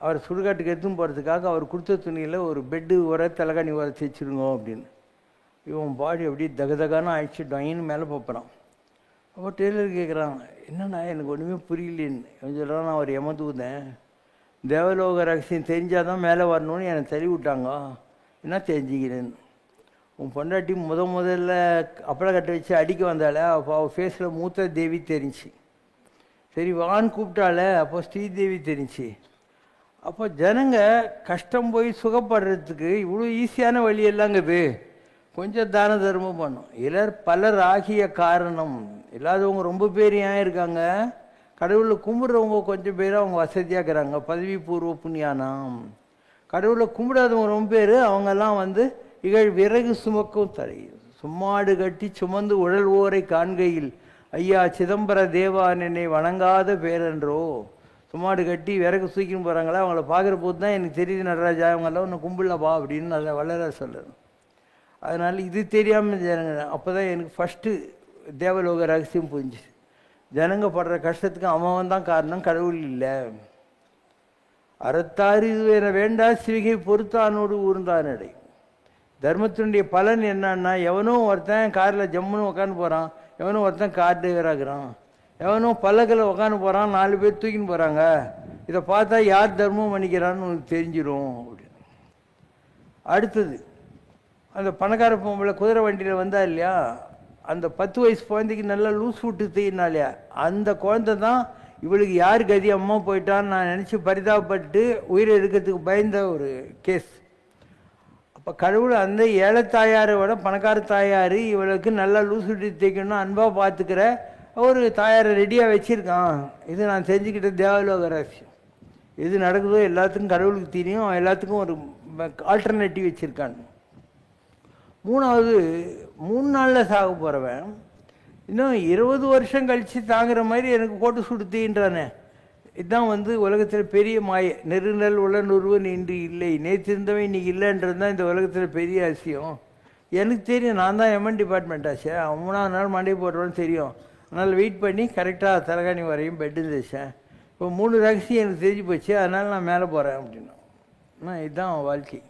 அவர் சுடுகாட்டுக்கு எடுத்துன்னு போகிறதுக்காக அவர் கொடுத்த துணியில் ஒரு பெட்டு வர தலைகாணி வர தைச்சிருங்க அப்படின்னு. இவன் பாடி அப்படியே தகதகான ஆயிடுச்சு, டொயின்னு மேலே போப்புறான். அப்போ டெய்லர் கேட்குறான், என்னண்ணா எனக்கு ஒன்றுமே புரியலேன்னு. இவன் சொல்கிறான், நான் ஒரு யமதூதன், தேவலோக ரகசியம் தெரிஞ்சால் தான் மேலே வரணும்னு என்னை தள்ளி விட்டாங்க, என்ன தெரிஞ்சுக்கிறேன்னு. உன் பொண்டாட்டி முதல்ல அப்பளை கட்ட வச்சு அடிக்க வந்தாலே, அப்போ அவள் ஃபேஸில் மூத்த தேவி தெரிஞ்சு. சரி வான்னு கூப்பிட்டாலே, அப்போ ஸ்ரீதேவி தெரிஞ்சு. அப்போ ஜனங்க கஷ்டம் போய் சுகப்படுறதுக்கு இவ்வளோ ஈஸியான வழியெல்லாங்குது. கொஞ்சம் தான தர்மம் பண்ணும். பலர் ஆகிய காரணம் இல்லாதவங்க ரொம்ப பேர் ஏன் இருக்காங்க, கடவுளை கும்பிட்றவங்க கொஞ்சம் பேர் அவங்க வசதியாக இருக்கிறாங்க, பதவி பூர்வ புண்ணியானாம். கடவுளை கும்பிடாதவங்க ரொம்ப பேர், அவங்கெல்லாம் வந்து இகழ் விறகு சுமக்கும் தலை, சும்மாடு கட்டி சுமந்து உழல் ஓரை காண்கையில் ஐயா சிதம்பர தேவான் என்னை வணங்காத பேரன்றோ. சும்மாடு கட்டி விறகு தூக்கின்னு போகிறாங்களா, அவங்கள பார்க்குற போது தான் எனக்கு தெரியுது நடராஜா அவங்கெல்லாம் ஒன்று கும்பிடலப்பா அப்படின்னு நல்லா வளர சொல்லணும். அதனால் இது தெரியாமல் ஜனங்க, அப்போ தான் எனக்கு ஃபஸ்ட்டு தேவலோக ரகசியம் புரிஞ்சுது. ஜனங்க படுற கஷ்டத்துக்கு அவன் தான் காரணம், கடவுள் இல்லை. அறத்தாறு இது வேண்டா சிவிகை பொறுத்தானோடு ஊர்ந்தான் அடை. தர்மத்தினுடைய பலன் என்னன்னா, எவனோ ஒருத்தன் காரில் ஜம்முன்னு உக்காந்து போகிறான், எவனோ ஒருத்தன் கார் டிரைவராகிறான், எவனோ பல்லக்கில் உக்காந்து போகிறான், 4 பேர் தூக்கின்னு போகிறாங்க. இதை பார்த்தா யார் தர்மம் பண்ணிக்கிறான்னு உனக்கு தெரிஞ்சிடும் அப்படின்னு. அடுத்தது அந்த பணக்கார பொம்பளை குதிரை வண்டியில் வந்தா இல்லையா, அந்த 10 வயசு குழந்தைக்கு நல்லா லூஸ் விட்டு தீயினா இல்லையா, அந்த குழந்தை தான் இவளுக்கு யார் கதி அம்மா போயிட்டான்னு நான் நினச்சி பரிதாபப்பட்டு உயிரை எடுக்கிறதுக்கு பயந்த ஒரு கேஸ். அப்போ கடவுள் அந்த ஏழை தாயாரை விட பணக்கார தாயார் இவளுக்கு நல்லா லூஸ் விட்டு தேய்க்கணும் அன்பாக பார்த்துக்கிற ஒரு தாயாரை ரெடியாக வச்சுருக்கான். இது நான் தெரிஞ்சுக்கிட்ட தேவலோக ரகசியம். எது நடக்குதோ எல்லாத்துக்கும் கடவுளுக்கு தெரியும், எல்லாத்துக்கும் ஒரு ஆல்டர்னேட்டிவ் வச்சுருக்கான். 3வது 3 நாளில் சாக போகிறவன் இன்னும் 20 வருஷம் கழித்து தாங்குற மாதிரி எனக்கு போட்டு சுடுத்தின்றானே. இதுதான் வந்து உலகத்தில் பெரிய மாய. நெருநல் உளநுருவன் இன்று இல்லை, நேற்று இருந்தவன் இன்னைக்கு இல்லைன்றது தான் இந்த உலகத்தில் பெரிய அதிசயம். எனக்கு தெரியும், நான் தான் எம்என் டிபார்ட்மெண்ட் ஆச்சு, 3ஆவது நாள் மண்டே போடுறோன்னு தெரியும். அதனால் வெயிட் பண்ணி கரெக்டாக தலகாணி வரையும் பெட்டு தேய்ச்சேன். இப்போ 3 ரகசியம் எனக்கு தெரிஞ்சு போச்சு, அதனால் நான் மேலே போகிறேன் அப்படின்னா இதுதான் வாழ்க்கை.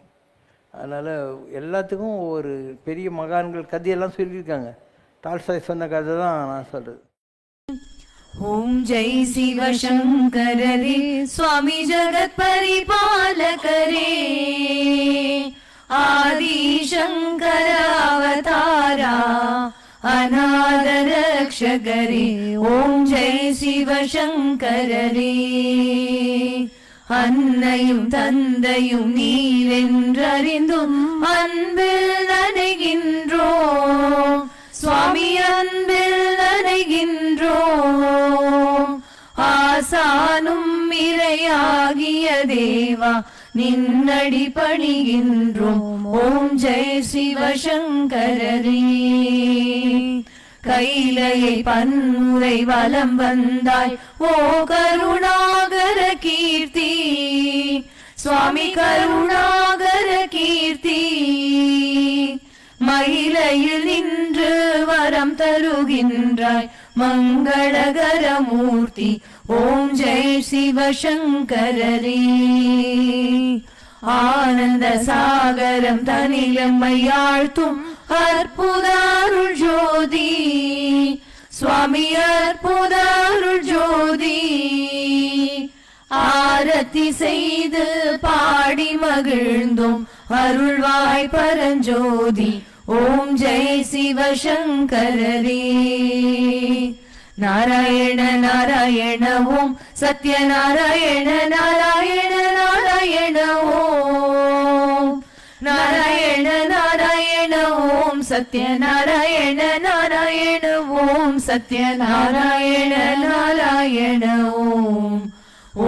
அதனால் எல்லாத்துக்கும் ஒரு பெரிய மகான்கள் கதையெல்லாம் சொல்லியிருக்காங்க. டால்ஸ்டாய் சொன்ன கதை தான் நான் சொல்கிறது. ஓம் ஜெய் சிவசங்கரரே சுவாமி ஜகத் பரிபாலகரே ஆதி சங்கர அவதாரா அநாத ரக்ஷகரே. ஓம் ஜெய் சிவசங்கரரே. அன்னையும் தந்தையும் நீரென்றறிந்தும் அன்பில் நனைகின்றோம் சுவாமி, அன்பில் நனைகின்றோம். ஆசானும் இறையாகிய தேவா நின்னடி பணிகின்றோம். ஓம் ஜெய் சிவசங்கரரே. கைலையை பன்முறை வலம் வந்தாய் ஓ கருணாகர கீர்த்தி சுவாமி, கருணாகர கீர்த்தி. மயிலையில் நின்று வரம் தருகின்றாய் மங்களகர மூர்த்தி. ஓம் ஜெய் சிவசங்கரரே. ஆனந்த சாகரம் தனிலம்மையாழ்த்தும் அற்புதாருள் ஜோதி சுவாமி, அற்புதாருள் ஜோதி. ஆரத்தி செய்து பாடி மகிழ்ந்தோம் அருள்வாய் பரஞ்சோதி. ஓம் ஜெய் சிவசங்கரரே. நாராயண நாராயண ஓம் சத்யநாராயண நாராயண நாராயண ஓம் நாராயண நாராயண ஓம் சத்யநாராயண நாராயண ஓம் சத்யநாராயண நாராயண ஓம்.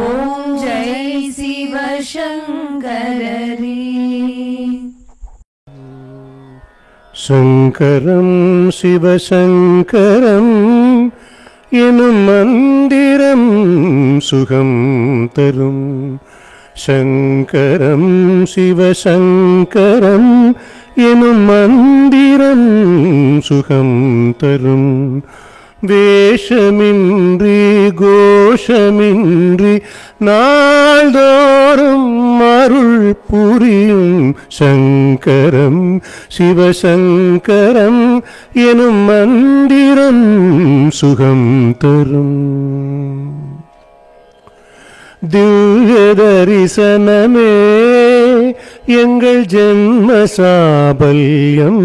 ஓம் ஜெய் சிவசங்கரரே. சங்கரம் சிவசங்கரம் எனும் மந்திரம் சுகம் தரும். சங்கரம் சிவசங்கரம் எனும் மந்திரம் சுகம் தரும். வேஷமின்றி கோஷமின்றி நாள்தோறும் அருள் புரியும் சங்கரம் சிவசங்கரம் எனும் மந்திரம் சுகம் தரும். திவ்ய தரிசனமே எங்கள் ஜென்ம சாபல்யம்.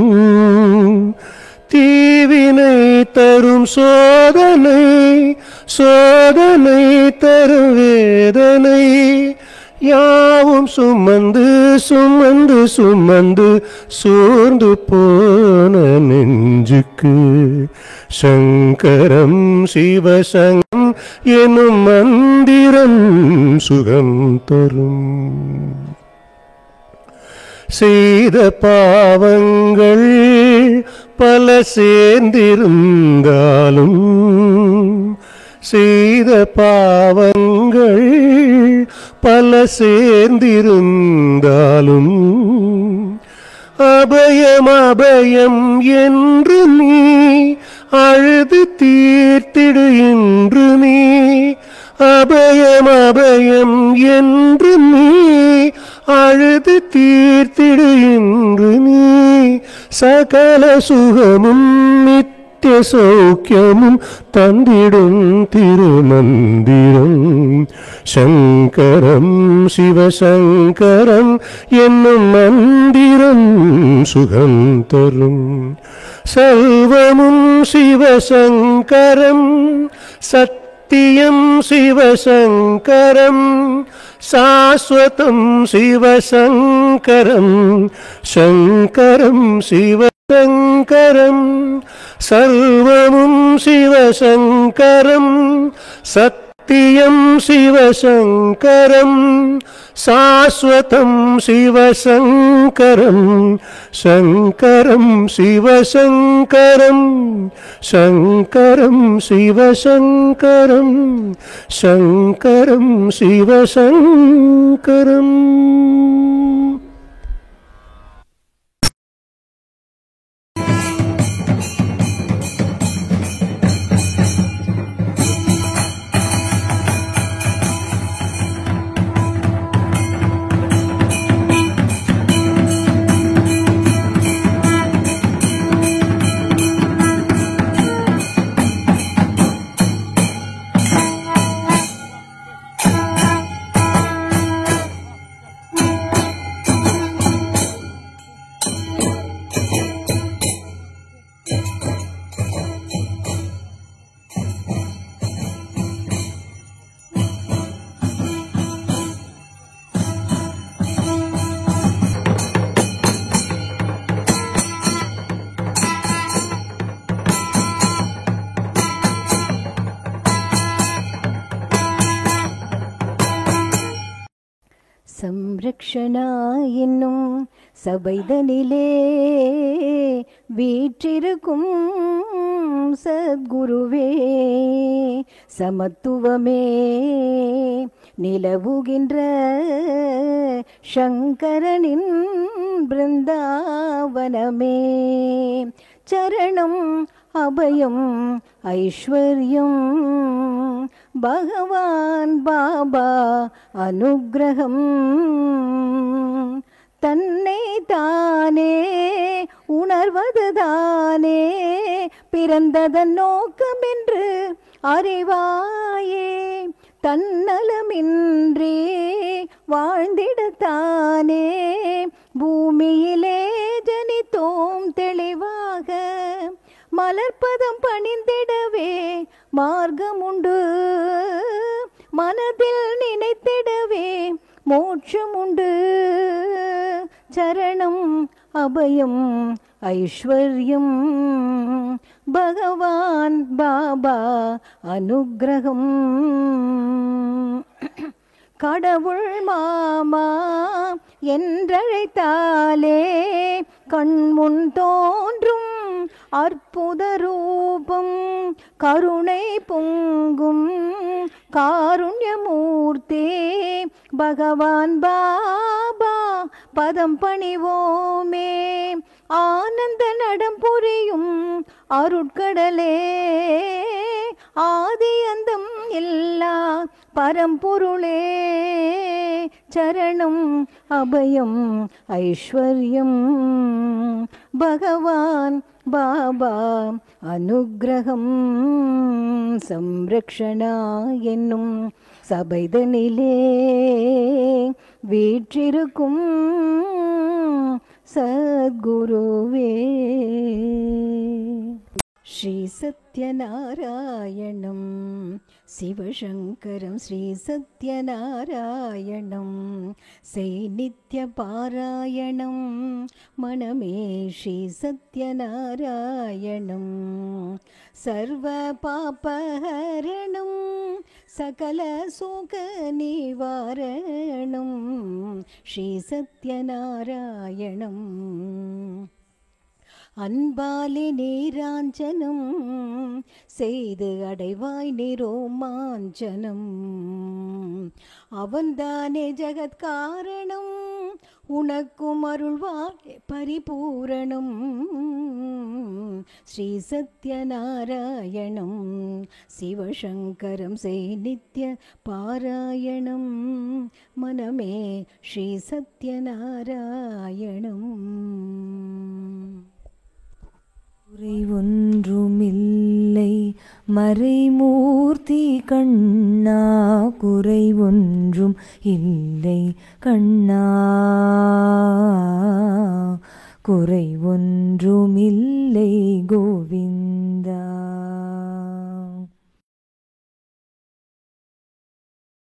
தீவினை தரும் சோதனை, சோதனை தரும் வேதனை. யாவும் சுமந்து சுமந்து சுமந்து சோர்ந்து போன நெஞ்சுக்கு சங்கரம் சிவசங்கம் எனும் மந்திரம் சுகம் தரும். செய்த பாவங்கள் பல சேர்ந்திருந்தாலும் செய்த பாவங்கள் பல சேர்ந்திருந்தாலும் அபயம் அபயம் என்று நீ அழுது தீர்த்திடு இன்று நீ. அபயம் அபயம் என்று நீ அழுது தீர்த்திடு இன்று நீ. சகல சுகமும் நித்திய சௌக்கியமும் தந்திடும் திருமந்திரம் சங்கரம் சிவசங்கரம் என்னும் மந்திரம் சுகம் தரும். சர்வமும் சிவசங்கரம் சத்தியம் சிவசங்கரம் சாஸ்வதம் சிவசங்கரம் சங்கரம் சிவசங்கரம். சர்வமும் சிவசங்கரம் சத்தியம் சிவசங்கரம் சாஸ்வதம் சிவசங்கரம் சங்கரம் சிவசங்கரம் சங்கரம் சிவசங்கரம் சங்கரம் சிவசங்கரம். சம்ரக்ஷணா என்னும் சபைதனிலே வீற்றிருக்கும் சத்குருவே சமத்துவமே நிலவுகின்ற சங்கரனின் பிருந்தாவனமே சரணம் அபயம் ஐஸ்வர்யம் பகவான் பாபா அனுக்கிரகம் தன்னை தானே உணர்வதுதானே பிறந்ததன் நோக்கம் என்று அறிவாயே தன்னலமின்றி வாழ்ந்திடத்தானே பூமியிலே ஜனித்தோம் தெளிவாக மலர்பதம் பணிந்திடவே மார்க்கமுண்டு மனதில் நினைத்திடவே மோட்சமுண்டு சரணம் அபயம் ஐஸ்வர்யம் பகவான் பாபா அனுக்கிரகம் கடவுள் மாமா என்றழைத்தாலே கண்முன் தோன்றும் அற்புத ரூபம் கருணை பொங்கும் காருண்யமூர்த்தி பகவான் பாபா பதம் பணிவோமே ஆனந்த நடம் புரியும் அருட்கடலே ஆதி அந்தம் இல்லா பரம்பொருளே சரணம் அபயம் ஐஸ்வர்யம் பகவான் பாபா அனுக்கிரகம் சம்ரக்ஷணா என்னும் சபைதனிலே வீற்றிருக்கும் சத்குருவே ஸ்ரீ சத்யநாராயணம் சிவசங்கரம் ஸ்ரீ சத்யநாராயணம் செய் நித்ய பாராயணம் மனமே ஸ்ரீ சத்யநாராயணம் சர்வ பாபஹரணம் சகல சுக நிவாரணம் ஸ்ரீ சத்யநாராயணம் அன்பாலே நீராஞ்சனம் செய்து அடைவாய் நிரோமாஞ்சனம் அவன்தானே ஜகத்காரணம் உனக்கும் அருள்வாய் பரிபூரணம் ஸ்ரீ சத்யநாராயணம் சிவசங்கரம் செய் நித்ய பாராயணம் மனமே ஸ்ரீ சத்யநாராயணம் குறை ஒன்றுமில்லை மறைமூர்த்தி கண்ணா குறை ஒன்றும் இல்லை கண்ணா குறை ஒன்றுமில்லை கோவிந்தா